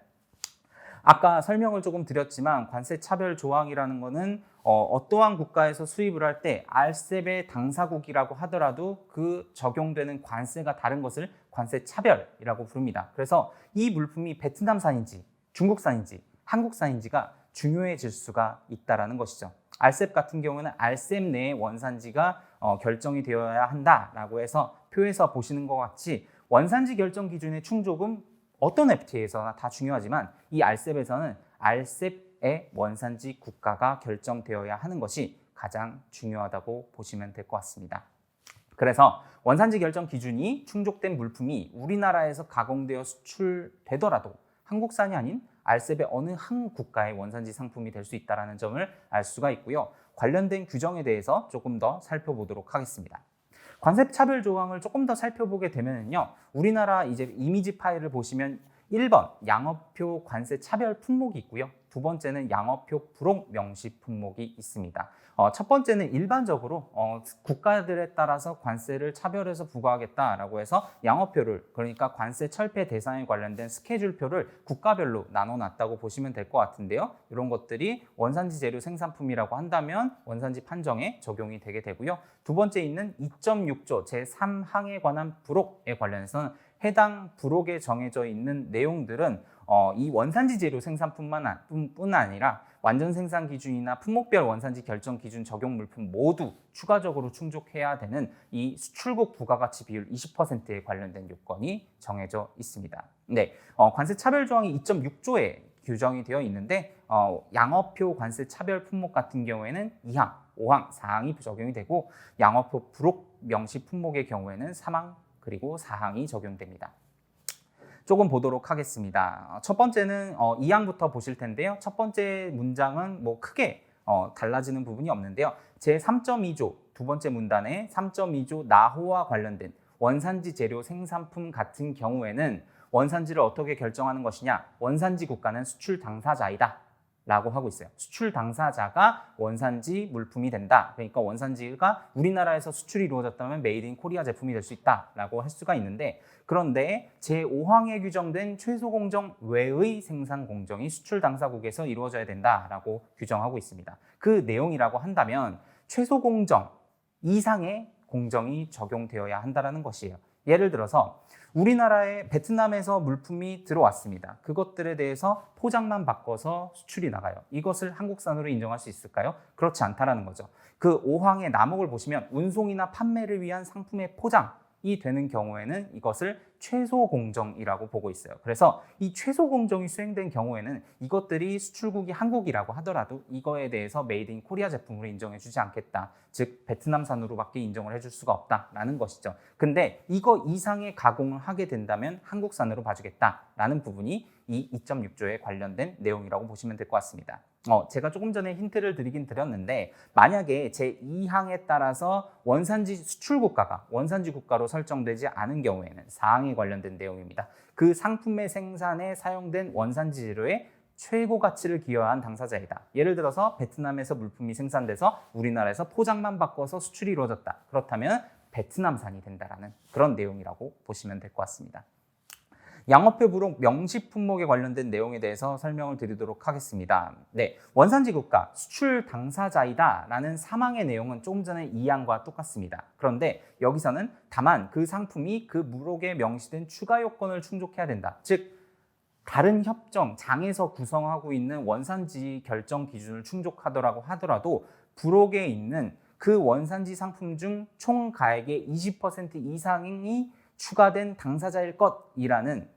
아까 설명을 조금 드렸지만 관세차별 조항이라는 것은 어떠한 국가에서 수입을 할 때 RCEP의 당사국이라고 하더라도 그 적용되는 관세가 다른 것을 관세차별이라고 부릅니다. 그래서 이 물품이 베트남산인지 중국산인지 한국산인지가 중요해질 수가 있다는 것이죠. RCEP 같은 경우는 RCEP 내의 원산지가 결정이 되어야 한다라고 해서 표에서 보시는 것 같이 원산지 결정 기준의 충족은 어떤 FTA에서나 다 중요하지만 이 RCEP에서는 RCEP의 원산지 국가가 결정되어야 하는 것이 가장 중요하다고 보시면 될 것 같습니다. 그래서 원산지 결정 기준이 충족된 물품이 우리나라에서 가공되어 수출되더라도 한국산이 아닌 RCEP의 어느 한 국가의 원산지 상품이 될 수 있다는 점을 알 수가 있고요. 관련된 규정에 대해서 조금 더 살펴보도록 하겠습니다. 관세 차별 조항을 조금 더 살펴보게 되면요. 우리나라 이제 이미지 파일을 보시면 1번 양업표 관세 차별 품목이 있고요. 두 번째는 양업표 불혹 명시 품목이 있습니다. 첫 번째는 일반적으로 국가들에 따라서 관세를 차별해서 부과하겠다라고 해서 양업표를, 그러니까 관세 철폐 대상에 관련된 스케줄표를 국가별로 나눠놨다고 보시면 될 것 같은데요. 이런 것들이 원산지 재료 생산품이라고 한다면 원산지 판정에 적용이 되게 되고요. 두 번째 있는 2.6조 제3항에 관한 불혹에 관련해서는 해당 불혹에 정해져 있는 내용들은 이 원산지 재료 생산뿐만 아니라 완전 생산 기준이나 품목별 원산지 결정 기준 적용 물품 모두 추가적으로 충족해야 되는 이 수출국 부가가치 비율 20%에 관련된 요건이 정해져 있습니다. 네, 관세 차별 조항이 2.6조에 규정이 되어 있는데 양업표 관세 차별 품목 같은 경우에는 2항, 5항, 4항이 적용이 되고 양업표 불혹 명시 품목의 경우에는 3항 그리고 4항이 적용됩니다. 조금 보도록 하겠습니다. 첫 번째는 2항부터 보실 텐데요. 첫 번째 문장은 뭐 크게 달라지는 부분이 없는데요. 제3.2조 두 번째 문단의 3.2조 나호와 관련된 원산지 재료 생산품 같은 경우에는 원산지를 어떻게 결정하는 것이냐? 원산지 국가는 수출 당사자이다 라고 하고 있어요. 수출 당사자가 원산지 물품이 된다. 그러니까 원산지가 우리나라에서 수출이 이루어졌다면 메이드 인 코리아 제품이 될 수 있다라고 할 수가 있는데, 그런데 제5항에 규정된 최소 공정 외의 생산 공정이 수출 당사국에서 이루어져야 된다라고 규정하고 있습니다. 그 내용이라고 한다면 최소 공정 이상의 공정이 적용되어야 한다는 것이에요. 예를 들어서 우리나라에 베트남에서 물품이 들어왔습니다. 그것들에 대해서 포장만 바꿔서 수출이 나가요. 이것을 한국산으로 인정할 수 있을까요? 그렇지 않다라는 거죠. 그 5항의 남목을 보시면 운송이나 판매를 위한 상품의 포장이 되는 경우에는 이것을 최소 공정이라고 보고 있어요. 그래서 이 최소 공정이 수행된 경우에는 이것들이 수출국이 한국이라고 하더라도 이거에 대해서 메이드 인 코리아 제품으로 인정해 주지 않겠다. 즉 베트남산으로밖에 인정을 해줄 수가 없다라는 것이죠. 근데 이거 이상의 가공을 하게 된다면 한국산으로 봐주겠다라는 부분이 이 2.6조에 관련된 내용이라고 보시면 될 것 같습니다. 제가 조금 전에 힌트를 드리긴 드렸는데, 만약에 제2항에 따라서 원산지 수출 국가가 원산지 국가로 설정되지 않은 경우에는 4항에 관련된 내용입니다. 그 상품의 생산에 사용된 원산지 재료의 최고 가치를 기여한 당사자이다. 예를 들어서 베트남에서 물품이 생산돼서 우리나라에서 포장만 바꿔서 수출이 이루어졌다. 그렇다면 베트남산이 된다라는 그런 내용이라고 보시면 될 것 같습니다. 양업표 불혹 명시 품목에 관련된 내용에 대해서 설명을 드리도록 하겠습니다. 네, 원산지 국가 수출 당사자이다 라는 3항의 내용은 조금 전에 2항과 똑같습니다. 그런데 여기서는 다만 그 상품이 그 물혹에 명시된 추가 요건을 충족해야 된다. 즉 다른 협정, 장에서 구성하고 있는 원산지 결정 기준을 충족하더라고 하더라도 불혹에 있는 그 원산지 상품 중 총 가액의 20% 이상이 추가된 당사자일 것이라는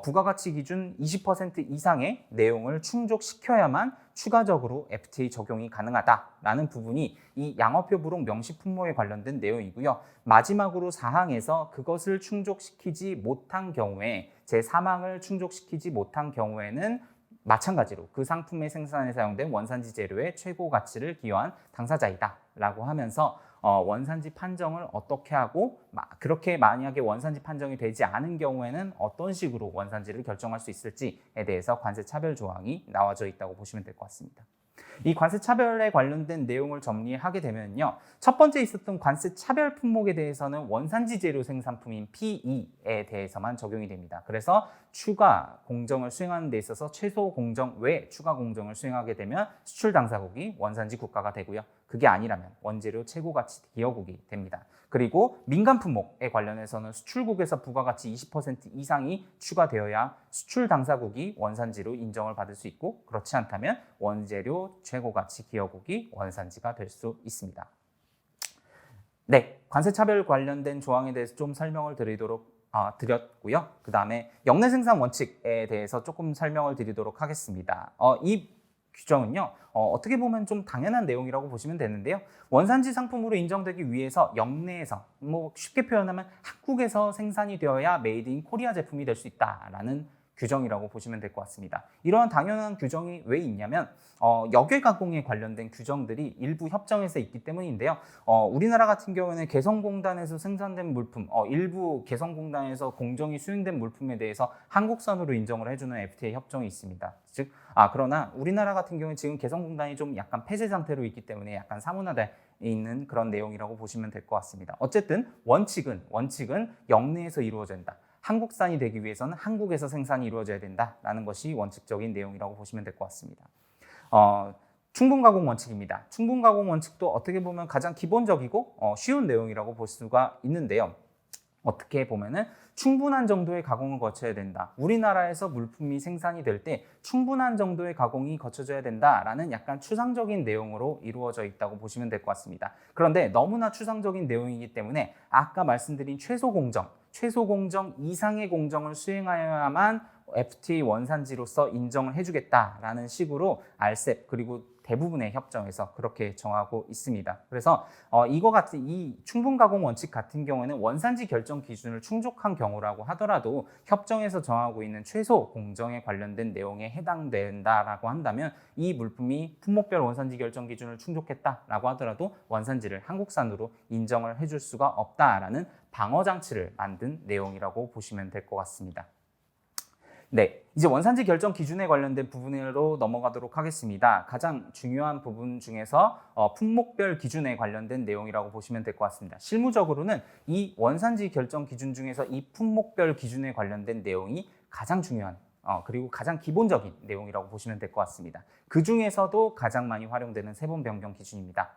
부가가치 기준 20% 이상의 내용을 충족시켜야만 추가적으로 FTA 적용이 가능하다라는 부분이 이 양업표 불혹 명시 품목에 관련된 내용이고요. 마지막으로 4항에서 그것을 충족시키지 못한 경우에 제3항을 충족시키지 못한 경우에는 마찬가지로 그 상품의 생산에 사용된 원산지 재료의 최고 가치를 기여한 당사자이다 라고 하면서 원산지 판정을 어떻게 하고, 그렇게 만약에 원산지 판정이 되지 않은 경우에는 어떤 식으로 원산지를 결정할 수 있을지에 대해서 관세 차별 조항이 나와져 있다고 보시면 될 것 같습니다. 이 관세 차별에 관련된 내용을 정리하게 되면요, 첫 번째 있었던 관세 차별 품목에 대해서는 원산지 재료 생산품인 PE에 대해서만 적용이 됩니다. 그래서 추가 공정을 수행하는 데 있어서 최소 공정 외 추가 공정을 수행하게 되면 수출 당사국이 원산지 국가가 되고요. 그게 아니라면 원재료 최고 가치 기여국이 됩니다. 그리고 민간 품목에 관련해서는 수출국에서 부가가치 20% 이상이 추가되어야 수출 당사국이 원산지로 인정을 받을 수 있고, 그렇지 않다면 원재료 최고 가치 기여국이 원산지가 될 수 있습니다. 네, 관세 차별 관련된 조항에 대해서 좀 설명을 드렸고요. 그 다음에 역내 생산 원칙에 대해서 조금 설명을 드리도록 하겠습니다. 이 규정은요, 어떻게 보면 좀 당연한 내용이라고 보시면 되는데요. 원산지 상품으로 인정되기 위해서 역내에서, 쉽게 표현하면 한국에서 생산이 되어야 메이드 인 코리아 제품이 될 수 있다라는 규정이라고 보시면 될 것 같습니다. 이러한 당연한 규정이 왜 있냐면 역외 가공에 관련된 규정들이 일부 협정에서 있기 때문인데요. 우리나라 같은 경우에는 개성공단에서 생산된 물품, 일부 개성공단에서 공정이 수행된 물품에 대해서 한국산으로 인정을 해주는 FTA 협정이 있습니다. 즉, 그러나 우리나라 같은 경우는 지금 개성공단이 좀 약간 폐쇄 상태로 있기 때문에 약간 사문화돼 있는 그런 내용이라고 보시면 될 것 같습니다. 어쨌든 원칙은 영내에서 이루어진다. 한국산이 되기 위해서는 한국에서 생산이 이루어져야 된다라는 것이 원칙적인 내용이라고 보시면 될 것 같습니다. 충분가공 원칙입니다. 충분가공 원칙도 어떻게 보면 가장 기본적이고 쉬운 내용이라고 볼 수가 있는데요. 어떻게 보면은 충분한 정도의 가공을 거쳐야 된다. 우리나라에서 물품이 생산이 될 때 충분한 정도의 가공이 거쳐져야 된다라는 약간 추상적인 내용으로 이루어져 있다고 보시면 될 것 같습니다. 그런데 너무나 추상적인 내용이기 때문에 아까 말씀드린 최소 공정 이상의 공정을 수행하여야만 FTA 원산지로서 인정을 해주겠다라는 식으로 RCEP 그리고 대부분의 협정에서 그렇게 정하고 있습니다. 그래서 이거 같은 이 충분가공 원칙 같은 경우에는 원산지 결정 기준을 충족한 경우라고 하더라도 협정에서 정하고 있는 최소 공정에 관련된 내용에 해당된다라고 한다면 이 물품이 품목별 원산지 결정 기준을 충족했다라고 하더라도 원산지를 한국산으로 인정을 해줄 수가 없다라는 방어 장치를 만든 내용이라고 보시면 될 것 같습니다. 네, 이제 원산지 결정 기준에 관련된 부분으로 넘어가도록 하겠습니다. 가장 중요한 부분 중에서 품목별 기준에 관련된 내용이라고 보시면 될 것 같습니다. 실무적으로는 이 원산지 결정 기준 중에서 이 품목별 기준에 관련된 내용이 가장 중요한 그리고 가장 기본적인 내용이라고 보시면 될 것 같습니다. 그 중에서도 가장 많이 활용되는 세번 변경 기준입니다.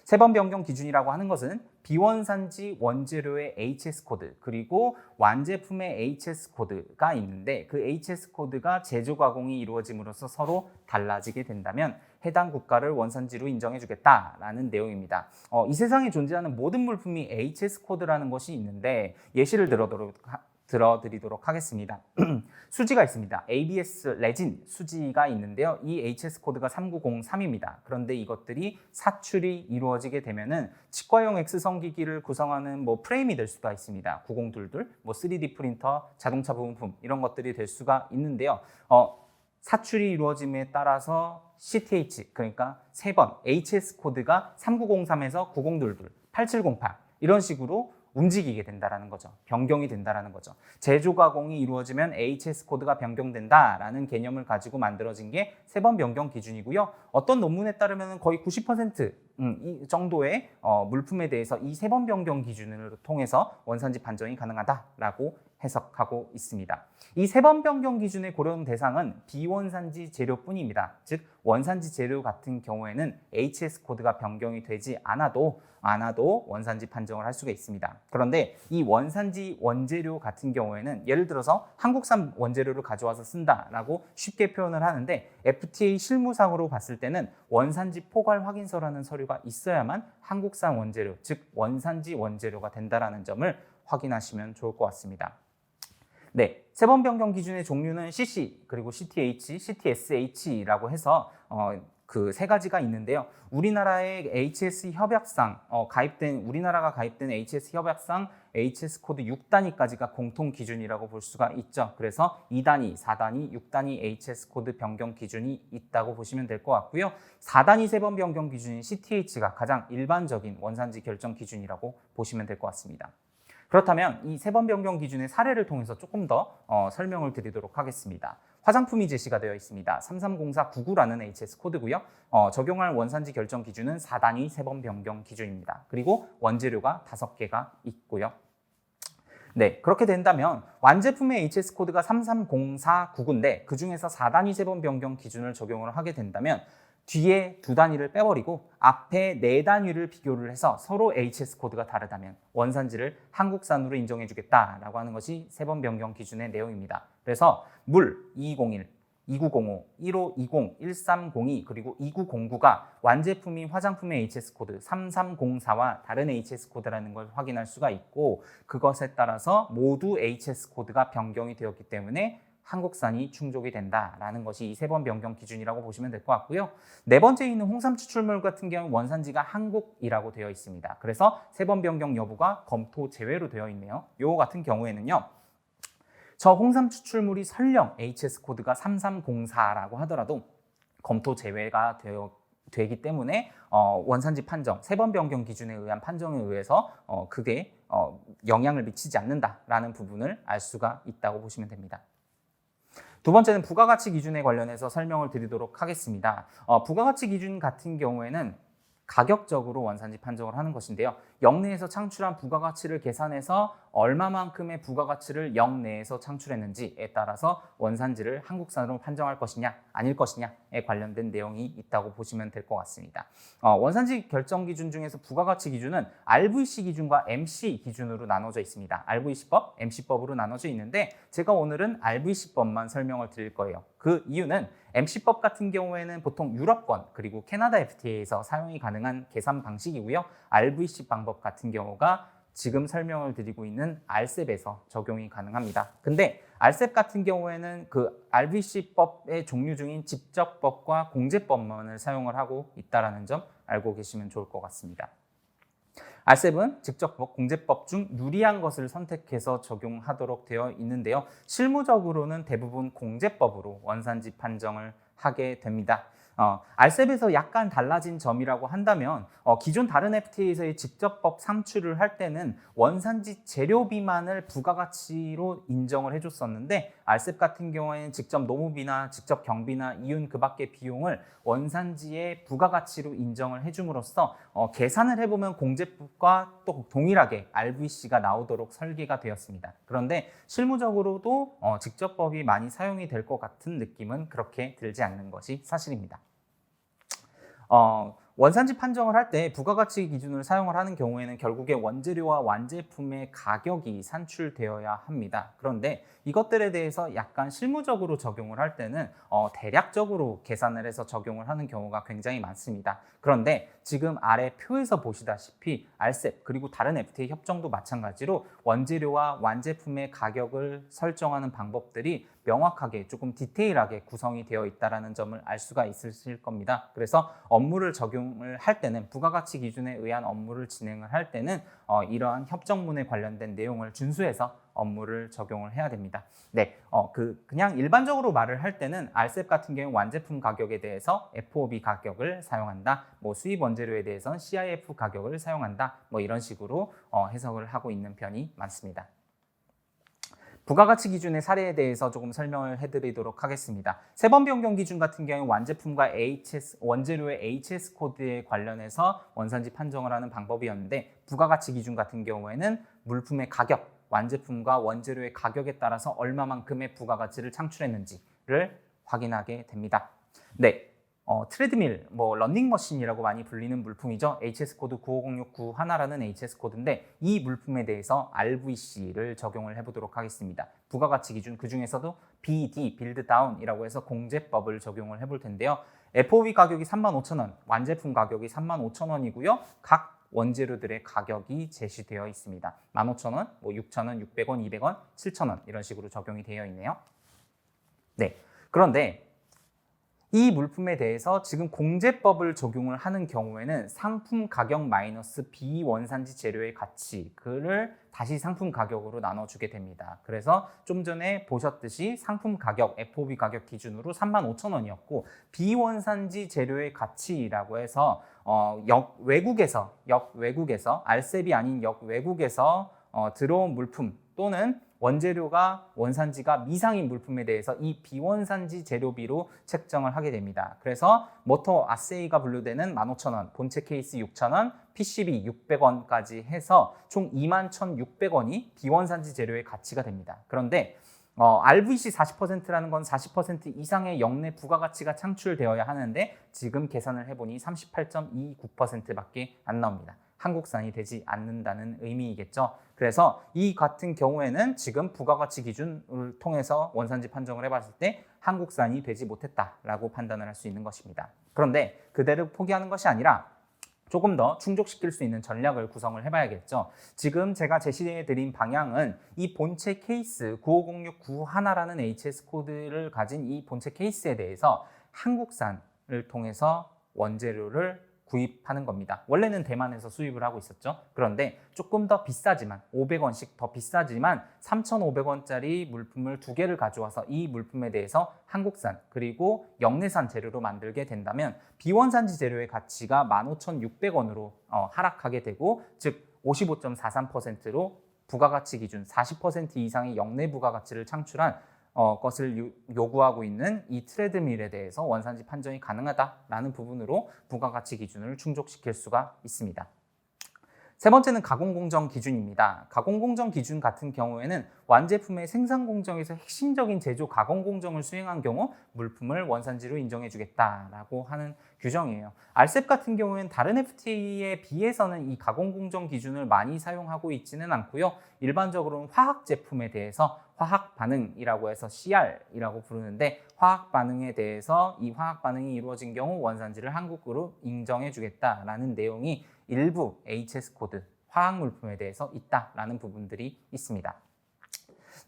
세번 변경 기준이라고 하는 것은 비원산지 원재료의 HS 코드 그리고 완제품의 HS 코드가 있는데 그 HS 코드가 제조 가공이 이루어짐으로써 서로 달라지게 된다면 해당 국가를 원산지로 인정해 주겠다라는 내용입니다. 이 세상에 존재하는 모든 물품이 HS 코드라는 것이 있는데 예시를 들어드리도록 하겠습니다. 수지가 있습니다. ABS 레진 수지가 있는데요. 이 HS 코드가 3903입니다. 그런데 이것들이 사출이 이루어지게 되면은 치과용 X성기기를 구성하는 프레임이 될 수가 있습니다. 9022, 3D 프린터, 자동차 부품품 이런 것들이 될 수가 있는데요. 사출이 이루어짐에 따라서 CTH 그러니까 3번 HS 코드가 3903에서 9022, 8708 이런 식으로 움직이게 된다는 거죠. 변경이 된다는 거죠. 제조 가공이 이루어지면 HS 코드가 변경된다라는 개념을 가지고 만들어진 게 세번 변경 기준이고요. 어떤 논문에 따르면 거의 90% 이 정도의 물품에 대해서 이 세번 변경 기준을 통해서 원산지 판정이 가능하다라고 해석하고 있습니다. 이 세번 변경 기준의 고려 대상은 비원산지 재료뿐입니다. 즉 원산지 재료 같은 경우에는 HS 코드가 변경이 되지 않아도 원산지 판정을 할 수가 있습니다. 그런데 이 원산지 원재료 같은 경우에는 예를 들어서 한국산 원재료를 가져와서 쓴다라고 쉽게 표현을 하는데 FTA 실무상으로 봤을 때는 원산지 포괄 확인서라는 서류가 있어야만 한국산 원재료, 즉 원산지 원재료가 된다라는 점을 확인하시면 좋을 것 같습니다. 네, 세번 변경 기준의 종류는 CC 그리고 CTH, CTSH라고 해서 그 세 가지가 있는데요. 우리나라의 HS 협약상 우리나라가 가입된 HS 협약상 HS 코드 6단위까지가 공통 기준이라고 볼 수가 있죠. 그래서 2단위, 4단위, 6단위 HS 코드 변경 기준이 있다고 보시면 될 것 같고요. 4단위 세번 변경 기준인 CTH가 가장 일반적인 원산지 결정 기준이라고 보시면 될 것 같습니다. 그렇다면 이 세번 변경 기준의 사례를 통해서 조금 더 설명을 드리도록 하겠습니다. 화장품이 제시가 되어 있습니다. 330499라는 HS 코드고요. 적용할 원산지 결정 기준은 4단위 세번 변경 기준입니다. 그리고 원재료가 5개가 있고요. 네, 그렇게 된다면 완제품의 HS 코드가 330499인데 그 중에서 4단위 세번 변경 기준을 적용을 하게 된다면 뒤에 2단위를 빼버리고 앞에 4단위를 비교를 해서 서로 HS 코드가 다르다면 원산지를 한국산으로 인정해주겠다라고 하는 것이 세번 변경 기준의 내용입니다. 그래서 물 2201, 2905, 1520, 1302 그리고 2909가 완제품인 화장품의 HS 코드 3304와 다른 HS 코드라는 걸 확인할 수가 있고 그것에 따라서 모두 HS 코드가 변경이 되었기 때문에 한국산이 충족이 된다라는 것이 이 세번 변경 기준이라고 보시면 될 것 같고요. 네 번째 있는 홍삼 추출물 같은 경우 원산지가 한국이라고 되어 있습니다. 그래서 세번 변경 여부가 검토 제외로 되어 있네요. 요 같은 경우에는요. 저 홍삼 추출물이 설령 HS 코드가 3304라고 하더라도 검토 제외가 되기 때문에 원산지 판정, 세번 변경 기준에 의한 판정에 의해서 그게 영향을 미치지 않는다라는 부분을 알 수가 있다고 보시면 됩니다. 두 번째는 부가가치 기준에 관련해서 설명을 드리도록 하겠습니다. 부가가치 기준 같은 경우에는 가격적으로 원산지 판정을 하는 것인데요. 역 내에서 창출한 부가가치를 계산해서 얼마만큼의 부가가치를 역 내에서 창출했는지에 따라서 원산지를 한국산으로 판정할 것이냐 아닐 것이냐에 관련된 내용이 있다고 보시면 될 것 같습니다. 원산지 결정 기준 중에서 부가가치 기준은 RVC 기준과 MC 기준으로 나눠져 있습니다. RVC법, MC법으로 나눠져 있는데 제가 오늘은 RVC법만 설명을 드릴 거예요. 그 이유는 MC법 같은 경우에는 보통 유럽권 그리고 캐나다 FTA에서 사용이 가능한 계산 방식이고요. RVC 방법 같은 경우가 지금 설명을 드리고 있는 RCEP에서 적용이 가능합니다. 근데 RCEP 같은 경우에는 그 RVC법의 종류 중인 직접법과 공제법만을 사용을 하고 있다는 점 알고 계시면 좋을 것 같습니다. RCEP은 직접법, 공제법 중 유리한 것을 선택해서 적용하도록 되어 있는데요. 실무적으로는 대부분 공제법으로 원산지 판정을 하게 됩니다. RCEP에서 약간 달라진 점이라고 한다면 기존 다른 FTA에서의 직접법 산출을 할 때는 원산지 재료비만을 부가가치로 인정을 해줬었는데 RCEP 같은 경우에는 직접 노무비나 직접 경비나 이윤 그 밖의 비용을 원산지의 부가가치로 인정을 해줌으로써 계산을 해보면 공제법과 또 동일하게 RVC가 나오도록 설계가 되었습니다. 그런데 실무적으로도 직접법이 많이 사용이 될 것 같은 느낌은 그렇게 들지 않는 것이 사실입니다. 원산지 판정을 할 때 부가가치 기준을 사용을 하는 경우에는 결국에 원재료와 완제품의 가격이 산출되어야 합니다. 그런데 이것들에 대해서 약간 실무적으로 적용을 할 때는 대략적으로 계산을 해서 적용을 하는 경우가 굉장히 많습니다. 그런데 지금 아래 표에서 보시다시피 RCEP 그리고 다른 FTA 협정도 마찬가지로 원재료와 완제품의 가격을 설정하는 방법들이 명확하게 조금 디테일하게 구성이 되어 있다는 점을 알 수가 있으실 겁니다. 그래서 업무를 적용을 할 때는 부가가치 기준에 의한 업무를 진행을 할 때는 이러한 협정문에 관련된 내용을 준수해서 업무를 적용을 해야 됩니다. 네, 그냥 일반적으로 말을 할 때는 RCEP 같은 경우 완제품 가격에 대해서 FOB 가격을 사용한다. 뭐 수입 원재료에 대해서는 CIF 가격을 사용한다. 뭐 이런 식으로 해석을 하고 있는 편이 많습니다. 부가가치 기준의 사례에 대해서 조금 설명을 해드리도록 하겠습니다. 세번 변경 기준 같은 경우 완제품과 원재료의 HS 코드에 관련해서 원산지 판정을 하는 방법이었는데 부가가치 기준 같은 경우에는 물품의 가격, 완제품과 원재료의 가격에 따라서 얼마만큼의 부가가치를 창출했는지를 확인하게 됩니다. 네. 트레드밀, 러닝머신이라고 많이 불리는 물품이죠. HS 코드 95069 하나라는 HS 코드인데 이 물품에 대해서 RVC를 적용을 해보도록 하겠습니다. 부가가치 기준 그 중에서도 BD, 빌드다운이라고 해서 공제법을 적용을 해볼 텐데요. FOB 가격이 35,000원, 완제품 가격이 35,000원이고요. 각 원재료들의 가격이 제시되어 있습니다. 15,000원, 6,000원, 600원, 200원, 7,000원 이런 식으로 적용이 되어 있네요. 네, 그런데 이 물품에 대해서 지금 공제법을 적용을 하는 경우에는 상품 가격 마이너스 비원산지 재료의 가치 그를 다시 상품 가격으로 나눠주게 됩니다. 그래서 좀 전에 보셨듯이 상품 가격, FOB 가격 기준으로 35,000원이었고 비원산지 재료의 가치라고 해서 외국에서 RCEP이 아닌 외국에서 들어온 물품 또는 원재료가 원산지가 미상인 물품에 대해서 이 비원산지 재료비로 책정을 하게 됩니다. 그래서 모터 아세이가 분류되는 15,000원, 본체 케이스 6,000원, PCB 600원까지 해서 총 21,600원이 비원산지 재료의 가치가 됩니다. 그런데 RVC 40%라는 건 40% 이상의 역내 부가가치가 창출되어야 하는데 지금 계산을 해보니 38.29%밖에 안 나옵니다. 한국산이 되지 않는다는 의미이겠죠. 그래서 이 같은 경우에는 지금 부가가치 기준을 통해서 원산지 판정을 해봤을 때 한국산이 되지 못했다라고 판단을 할 수 있는 것입니다. 그런데 그대로 포기하는 것이 아니라 조금 더 충족시킬 수 있는 전략을 구성을 해봐야겠죠. 지금 제가 제시해드린 방향은 이 본체 케이스 95069 하나라는 HS 코드를 가진 이 본체 케이스에 대해서 한국산을 통해서 원재료를 구입하는 겁니다. 원래는 대만에서 수입을 하고 있었죠. 그런데 조금 더 비싸지만 500원씩 더 비싸지만 3,500원짜리 물품을 2개를 가져와서 이 물품에 대해서 한국산 그리고 영내산 재료로 만들게 된다면 비원산지 재료의 가치가 15,600원으로 하락하게 되고 즉 55.43%로 부가가치 기준 40% 이상의 역내 부가가치를 창출한 것을 요구하고 있는 이 트레드밀에 대해서 원산지 판정이 가능하다라는 부분으로 부가가치 기준을 충족시킬 수가 있습니다. 세 번째는 가공공정 기준입니다. 가공공정 기준 같은 경우에는 완제품의 생산 공정에서 핵심적인 제조 가공 공정을 수행한 경우 물품을 원산지로 인정해주겠다라고 하는 규정이에요. RCEP 같은 경우에는 다른 FTA에 비해서는 이 가공 공정 기준을 많이 사용하고 있지는 않고요. 일반적으로는 화학 제품에 대해서 화학 반응이라고 해서 CR이라고 부르는데 화학 반응에 대해서 이 화학 반응이 이루어진 경우 원산지를 한국으로 인정해주겠다라는 내용이 일부 HS 코드, 화학 물품에 대해서 있다라는 부분들이 있습니다.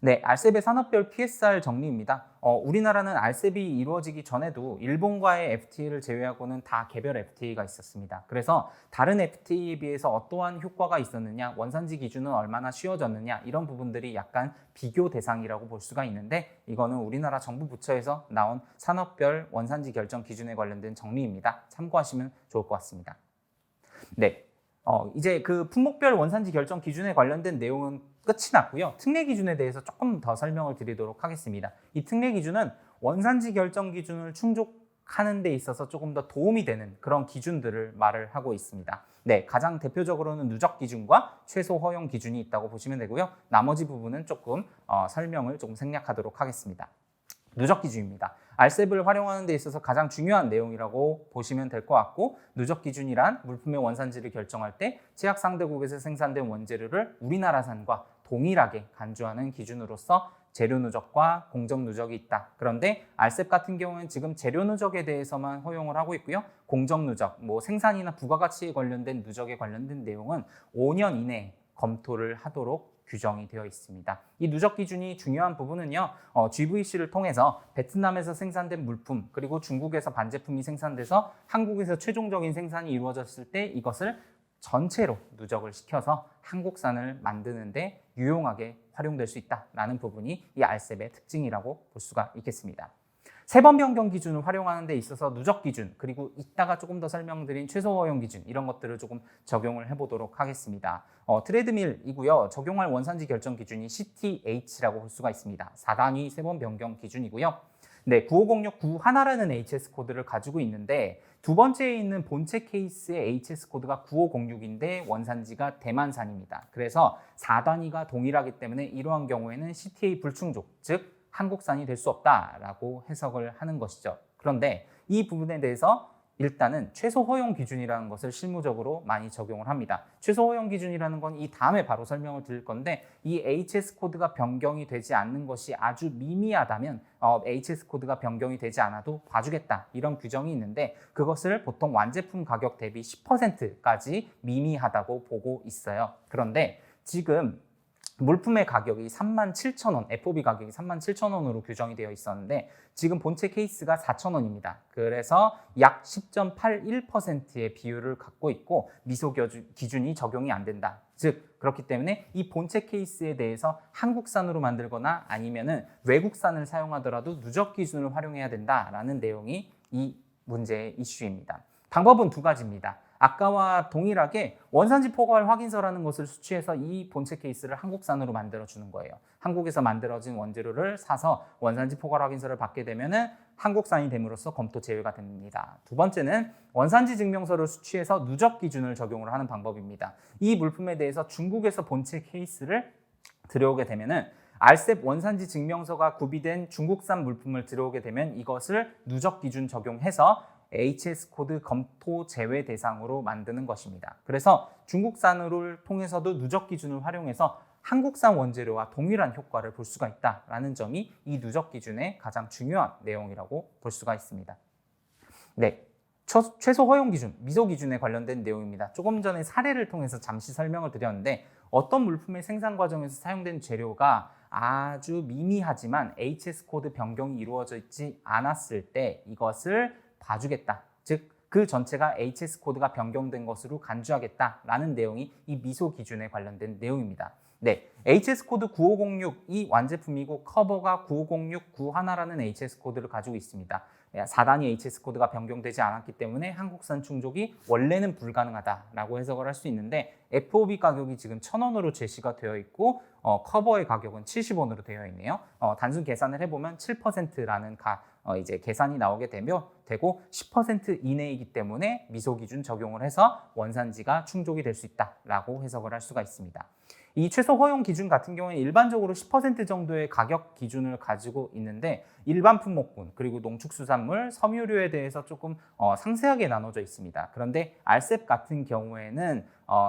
네, RCEP의 산업별 PSR 정리입니다. 우리나라는 RCEP이 이루어지기 전에도 일본과의 FTA를 제외하고는 다 개별 FTA가 있었습니다. 그래서 다른 FTA에 비해서 어떠한 효과가 있었느냐, 원산지 기준은 얼마나 쉬워졌느냐 이런 부분들이 약간 비교 대상이라고 볼 수가 있는데 이거는 우리나라 정부 부처에서 나온 산업별 원산지 결정 기준에 관련된 정리입니다. 참고하시면 좋을 것 같습니다. 네, 이제 그 품목별 원산지 결정 기준에 관련된 내용은 끝이 났고요. 특례 기준에 대해서 조금 더 설명을 드리도록 하겠습니다. 이 특례 기준은 원산지 결정 기준을 충족하는 데 있어서 조금 더 도움이 되는 그런 기준들을 말을 하고 있습니다. 네, 가장 대표적으로는 누적 기준과 최소 허용 기준이 있다고 보시면 되고요. 나머지 부분은 조금 설명을 조금 생략하도록 하겠습니다. 누적 기준입니다. RCEP을 활용하는 데 있어서 가장 중요한 내용이라고 보시면 될 것 같고 누적 기준이란 물품의 원산지를 결정할 때 제약 상대국에서 생산된 원재료를 우리나라산과 동일하게 간주하는 기준으로서 재료 누적과 공정 누적이 있다. 그런데 RCEP 같은 경우는 지금 재료 누적에 대해서만 허용을 하고 있고요. 공정 누적, 생산이나 부가가치에 관련된 누적에 관련된 내용은 5년 이내에 검토를 하도록 규정이 되어 있습니다. 이 누적 기준이 중요한 부분은요. GVC를 통해서 베트남에서 생산된 물품 그리고 중국에서 반제품이 생산돼서 한국에서 최종적인 생산이 이루어졌을 때 이것을 전체로 누적을 시켜서 한국산을 만드는 데 유용하게 활용될 수 있다는 부분이 이 RCEP의 특징이라고 볼 수가 있겠습니다. 세 번 변경 기준을 활용하는 데 있어서 누적 기준 그리고 이따가 조금 더 설명드린 최소 허용 기준 이런 것들을 조금 적용을 해보도록 하겠습니다. 트레드밀이고요. 적용할 원산지 결정 기준이 CTH라고 볼 수가 있습니다. 4단위 세 번 변경 기준이고요. 네, 95069 하나라는 HS 코드를 가지고 있는데 두 번째에 있는 본체 케이스의 HS 코드가 9506인데 원산지가 대만산입니다. 그래서 4단위가 동일하기 때문에 이러한 경우에는 CTA 불충족, 즉 한국산이 될 수 없다라고 해석을 하는 것이죠. 그런데 이 부분에 대해서 일단은 최소 허용 기준이라는 것을 실무적으로 많이 적용을 합니다. 최소 허용 기준이라는 건 이 다음에 바로 설명을 드릴 건데 이 HS 코드가 변경이 되지 않는 것이 아주 미미하다면 HS 코드가 변경이 되지 않아도 봐주겠다 이런 규정이 있는데 그것을 보통 완제품 가격 대비 10%까지 미미하다고 보고 있어요. 그런데 지금 물품의 가격이 37,000원, FOB 가격이 37,000원으로 규정이 되어 있었는데 지금 본체 케이스가 4,000원입니다. 그래서 약 10.81%의 비율을 갖고 있고 미소 기준이 적용이 안 된다. 즉 그렇기 때문에 이 본체 케이스에 대해서 한국산으로 만들거나 아니면은 외국산을 사용하더라도 누적 기준을 활용해야 된다라는 내용이 이 문제의 이슈입니다. 방법은 두 가지입니다. 아까와 동일하게 원산지 포괄 확인서라는 것을 수취해서 이 본체 케이스를 한국산으로 만들어주는 거예요. 한국에서 만들어진 원재료를 사서 원산지 포괄 확인서를 받게 되면은 한국산이 됨으로써 검토 제외가 됩니다. 두 번째는 원산지 증명서를 수취해서 누적 기준을 적용을 하는 방법입니다. 이 물품에 대해서 중국에서 본체 케이스를 들여오게 되면은 RCEP 원산지 증명서가 구비된 중국산 물품을 들여오게 되면 이것을 누적 기준 적용해서 HS 코드 검토 제외 대상으로 만드는 것입니다. 그래서 중국산을 통해서도 누적 기준을 활용해서 한국산 원재료와 동일한 효과를 볼 수가 있다는 점이 이 누적 기준의 가장 중요한 내용이라고 볼 수가 있습니다. 네, 최소 허용 기준, 미소 기준에 관련된 내용입니다. 조금 전에 사례를 통해서 잠시 설명을 드렸는데 어떤 물품의 생산 과정에서 사용된 재료가 아주 미미하지만 HS 코드 변경이 이루어져 있지 않았을 때 이것을 봐주겠다. 즉 그 전체가 HS 코드가 변경된 것으로 간주하겠다라는 내용이 이 미소 기준에 관련된 내용입니다. 네, HS 코드 9506 이 완제품이고 커버가 9506 91라는 HS 코드를 가지고 있습니다. 4단위 HS 코드가 변경되지 않았기 때문에 한국산 충족이 원래는 불가능하다라고 해석을 할 수 있는데 FOB 가격이 지금 1,000원으로 제시가 되어 있고 커버의 가격은 70원으로 되어 있네요. 단순 계산을 해보면 7%라는 이제 계산이 나오게 되고 10% 이내이기 때문에 미소 기준 적용을 해서 원산지가 충족이 될 수 있다라고 해석을 할 수가 있습니다. 이 최소 허용 기준 같은 경우에는 일반적으로 10% 정도의 가격 기준을 가지고 있는데 일반 품목군 그리고 농축수산물, 섬유류에 대해서 조금 상세하게 나눠져 있습니다. 그런데 RCEP 같은 경우에는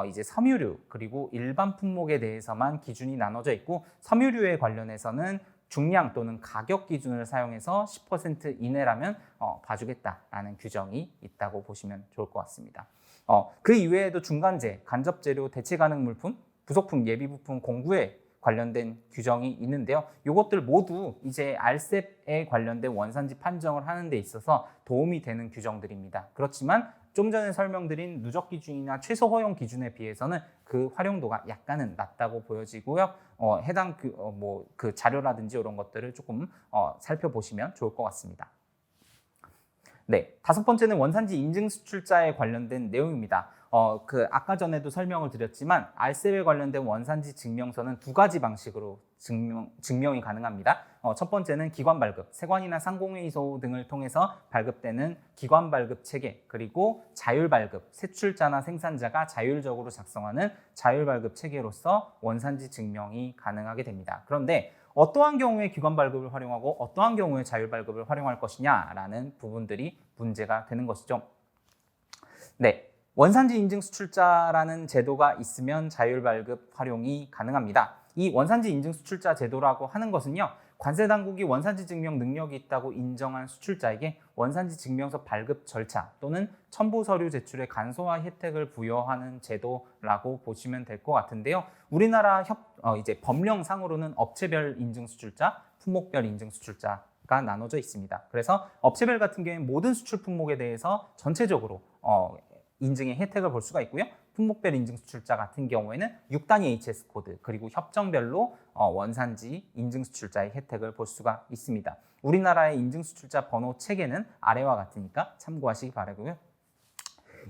이제 섬유류 그리고 일반 품목에 대해서만 기준이 나눠져 있고 섬유류에 관련해서는 중량 또는 가격 기준을 사용해서 10% 이내라면 봐주겠다라는 규정이 있다고 보시면 좋을 것 같습니다. 그 이외에도 중간재, 간접재료, 대체 가능 물품, 부속품, 예비부품 공구에 관련된 규정이 있는데요. 이것들 모두 이제 RCEP에 관련된 원산지 판정을 하는 데 있어서 도움이 되는 규정들입니다. 그렇지만 좀 전에 설명드린 누적 기준이나 최소 허용 기준에 비해서는 그 활용도가 약간은 낮다고 보여지고요. 해당 그 자료라든지 이런 것들을 조금 살펴보시면 좋을 것 같습니다. 네, 다섯 번째는 원산지 인증 수출자에 관련된 내용입니다. 아까 전에도 설명을 드렸지만 RCEP에 관련된 원산지 증명서는 두 가지 방식으로 증명이 가능합니다. 첫 번째는 기관 발급, 세관이나 상공회의소 등을 통해서 발급되는 기관 발급 체계, 그리고 자율 발급, 세출자나 생산자가 자율적으로 작성하는 자율 발급 체계로서 원산지 증명이 가능하게 됩니다. 그런데 어떠한 경우에 기관 발급을 활용하고 어떠한 경우에 자율 발급을 활용할 것이냐라는 부분들이 문제가 되는 것이죠. 네. 원산지 인증 수출자라는 제도가 있으면 자율 발급 활용이 가능합니다. 이 원산지 인증 수출자 제도라고 하는 것은요, 관세 당국이 원산지 증명 능력이 있다고 인정한 수출자에게 원산지 증명서 발급 절차 또는 첨부 서류 제출의 간소화 혜택을 부여하는 제도라고 보시면 될 것 같은데요. 우리나라 이제 법령상으로는 업체별 인증 수출자, 품목별 인증 수출자가 나눠져 있습니다. 그래서 업체별 같은 경우에는 모든 수출 품목에 대해서 전체적으로 인증의 혜택을 볼 수가 있고요. 품목별 인증 수출자 같은 경우에는 6단위 HS 코드 그리고 협정별로 원산지 인증 수출자의 혜택을 볼 수가 있습니다. 우리나라의 인증 수출자 번호 체계는 아래와 같으니까 참고하시기 바라고요.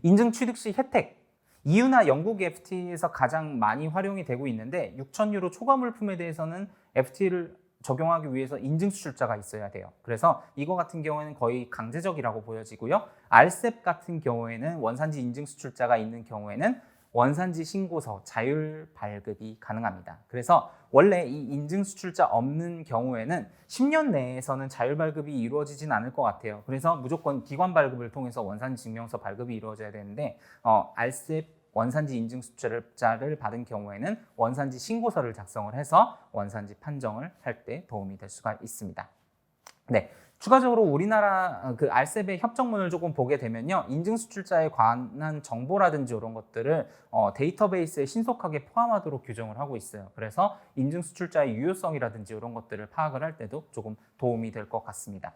인증 취득 시 혜택. EU나 영국 FTA에서 가장 많이 활용이 되고 있는데 6,000유로 초과 물품에 대해서는 FTA를 적용하기 위해서 인증 수출자가 있어야 돼요. 그래서 이거 같은 경우에는 거의 강제적이라고 보여지고요. RCEP 같은 경우에는 원산지 인증 수출자가 있는 경우에는 원산지 신고서 자율 발급이 가능합니다. 그래서 원래 이 인증 수출자 없는 경우에는 10년 내에서는 자율 발급이 이루어지진 않을 것 같아요. 그래서 무조건 기관 발급을 통해서 원산지 증명서 발급이 이루어져야 되는데 RCEP 원산지 인증 수출자를 받은 경우에는 원산지 신고서를 작성을 해서 원산지 판정을 할 때 도움이 될 수가 있습니다. 네, 추가적으로 우리나라 그 RCEP의 협정문을 조금 보게 되면요, 인증 수출자에 관한 정보라든지 이런 것들을 데이터베이스에 신속하게 포함하도록 규정을 하고 있어요. 그래서 인증 수출자의 유효성이라든지 이런 것들을 파악을 할 때도 조금 도움이 될 것 같습니다.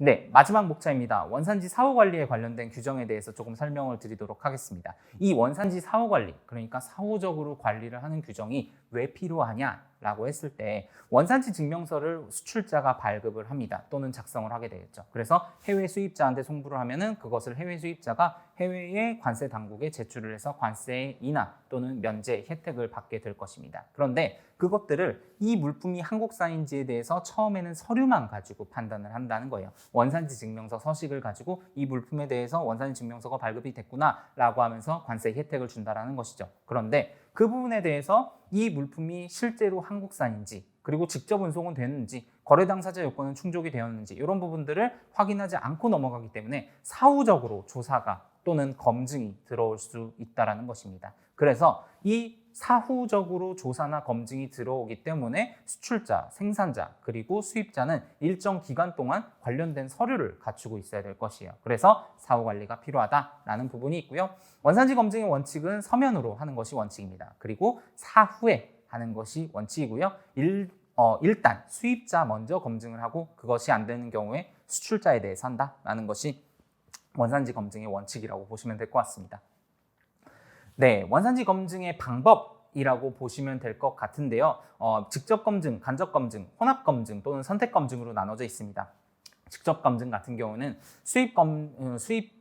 네, 마지막 목차입니다. 원산지 사후 관리에 관련된 규정에 대해서 조금 설명을 드리도록 하겠습니다. 이 원산지 사후 관리, 그러니까 사후적으로 관리를 하는 규정이 왜 필요하냐라고 했을 때 원산지 증명서를 수출자가 발급을 합니다. 또는 작성을 하게 되겠죠. 그래서 해외 수입자한테 송부를 하면은 그것을 해외 수입자가 해외의 관세 당국에 제출을 해서 관세 인하 또는 면제 혜택을 받게 될 것입니다. 그런데 그것들을 이 물품이 한국산인지에 대해서 처음에는 서류만 가지고 판단을 한다는 거예요. 원산지 증명서 서식을 가지고 이 물품에 대해서 원산지 증명서가 발급이 됐구나 라고 하면서 관세 혜택을 준다는 것이죠. 그런데 그 부분에 대해서 이 물품이 실제로 한국산인지 그리고 직접 운송은 되는지 거래 당사자 요건은 충족이 되었는지 이런 부분들을 확인하지 않고 넘어가기 때문에 사후적으로 조사가 또는 검증이 들어올 수 있다는 것입니다. 그래서 이 사후적으로 조사나 검증이 들어오기 때문에 수출자, 생산자, 그리고 수입자는 일정 기간 동안 관련된 서류를 갖추고 있어야 될 것이에요. 그래서 사후 관리가 필요하다라는 부분이 있고요. 원산지 검증의 원칙은 서면으로 하는 것이 원칙입니다. 그리고 사후에 하는 것이 원칙이고요. 일단 수입자 먼저 검증을 하고 그것이 안 되는 경우에 수출자에 대해서 한다라는 것이 원산지 검증의 원칙이라고 보시면 될 것 같습니다. 네, 원산지 검증의 방법이라고 보시면 될 것 같은데요. 직접 검증, 간접 검증, 혼합 검증 또는 선택 검증으로 나눠져 있습니다. 직접 검증 같은 경우는 수입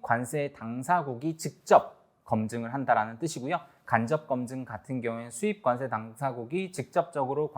관세 당사국이 직접 검증을 한다라는 뜻이고요. 간접 검증 같은 경우에는 수입 관세 당사국이 직접적으로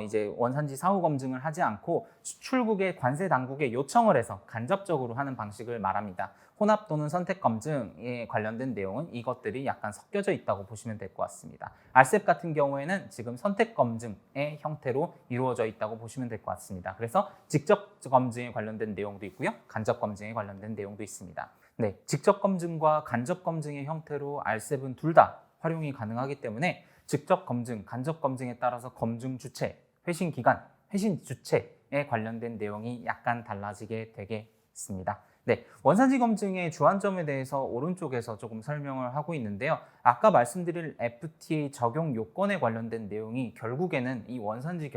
이제 원산지 사후 검증을 하지 않고 수출국의 관세 당국에 요청을 해서 간접적으로 하는 방식을 말합니다. 혼합 또는 선택 검증에 관련된 내용은 이것들이 약간 섞여져 있다고 보시면 될 것 같습니다. RCEP 같은 경우에는 지금 선택 검증의 형태로 이루어져 있다고 보시면 될 것 같습니다. 그래서 직접 검증에 관련된 내용도 있고요. 간접 검증에 관련된 내용도 있습니다. 네, 직접 검증과 간접 검증의 형태로 RCEP은 둘 다 활용이 가능하기 때문에 직접 검증, 간접 검증에 따라서 검증 주체, 회신 기간, 회신 주체에 관련된 내용이 약간 달라지게 되겠습니다. 네, 원산지 검증의 주안점에 대해서 오른쪽에서 조금 설명을 하고 있는데요. 아까 말씀드릴 FTA 적용 요건에 관련된 내용이 결국에는 이 원산지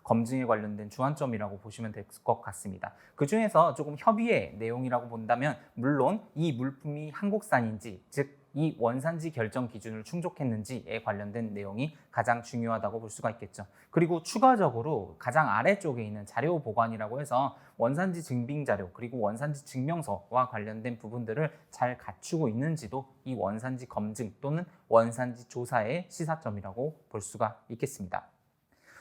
검증에 관련된 주안점이라고 보시면 될 것 같습니다. 그 중에서 조금 협의의 내용이라고 본다면 물론 이 물품이 한국산인지 즉 이 원산지 결정 기준을 충족했는지에 관련된 내용이 가장 중요하다고 볼 수가 있겠죠. 그리고 추가적으로 가장 아래쪽에 있는 자료 보관이라고 해서 원산지 증빙 자료 그리고 원산지 증명서와 관련된 부분들을 잘 갖추고 있는지도 이 원산지 검증 또는 원산지 조사의 시사점이라고 볼 수가 있겠습니다.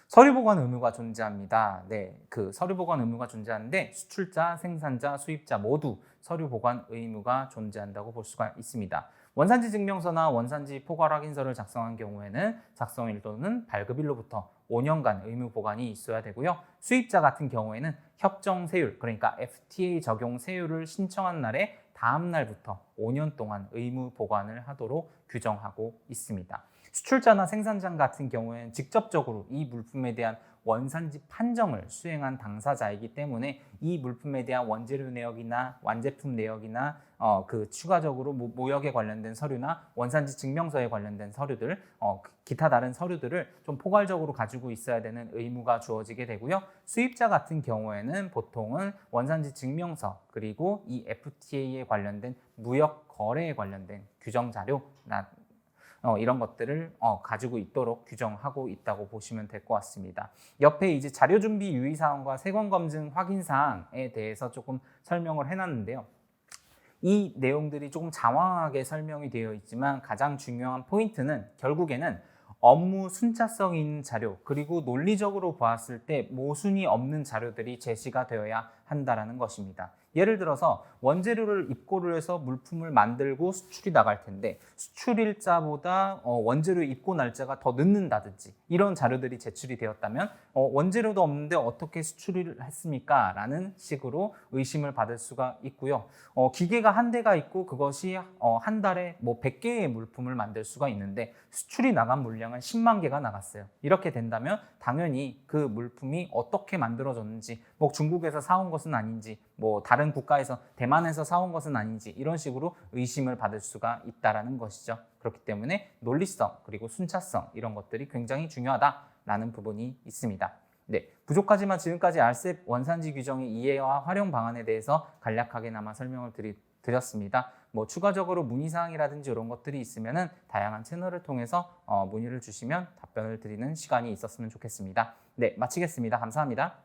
서류 보관 의무가 존재합니다. 네, 그 서류 보관 의무가 존재하는데 수출자, 생산자, 수입자 모두 서류 보관 의무가 존재한다고 볼 수가 있습니다. 원산지 증명서나 원산지 포괄 확인서를 작성한 경우에는 작성일 또는 발급일로부터 5년간 의무 보관이 있어야 되고요. 수입자 같은 경우에는 협정 세율, 그러니까 FTA 적용 세율을 신청한 날에 다음 날부터 5년 동안 의무 보관을 하도록 규정하고 있습니다. 수출자나 생산자 같은 경우에는 직접적으로 이 물품에 대한 원산지 판정을 수행한 당사자이기 때문에 이 물품에 대한 원재료 내역이나 완제품 내역이나 그 추가적으로 모역에 관련된 서류나 원산지 증명서에 관련된 서류들, 기타 다른 서류들을 좀 포괄적으로 가지고 있어야 되는 의무가 주어지게 되고요. 수입자 같은 경우에는 보통은 원산지 증명서 그리고 이 FTA에 관련된 무역 거래에 관련된 규정 자료나 이런 것들을 가지고 있도록 규정하고 있다고 보시면 될 것 같습니다. 옆에 이제 자료 준비 유의사항과 세관 검증 확인 사항에 대해서 조금 설명을 해놨는데요. 이 내용들이 조금 장황하게 설명이 되어 있지만 가장 중요한 포인트는 결국에는 업무 순차성 있는 자료 그리고 논리적으로 보았을 때 모순이 없는 자료들이 제시가 되어야 한다는 것입니다. 예를 들어서 원재료를 입고를 해서 물품을 만들고 수출이 나갈 텐데 수출일자보다 원재료 입고 날짜가 더 늦는다든지 이런 자료들이 제출이 되었다면 원재료도 없는데 어떻게 수출을 했습니까? 라는 식으로 의심을 받을 수가 있고요. 기계가 한 대가 있고 그것이 한 달에 뭐 100개의 물품을 만들 수가 있는데 수출이 나간 물량은 10만 개가 나갔어요. 이렇게 된다면 당연히 그 물품이 어떻게 만들어졌는지 뭐 중국에서 사온 것은 아닌지 뭐 다른 국가에서 대만에서 사온 것은 아닌지 이런 식으로 의심을 받을 수가 있다는 것이죠. 그렇기 때문에 논리성 그리고 순차성 이런 것들이 굉장히 중요하다라는 부분이 있습니다. 네, 부족하지만 지금까지 RCEP 원산지 규정의 이해와 활용 방안에 대해서 간략하게나마 설명을 드렸습니다. 뭐 추가적으로 문의사항이라든지 이런 것들이 있으면은 다양한 채널을 통해서 문의를 주시면 답변을 드리는 시간이 있었으면 좋겠습니다. 네, 마치겠습니다. 감사합니다.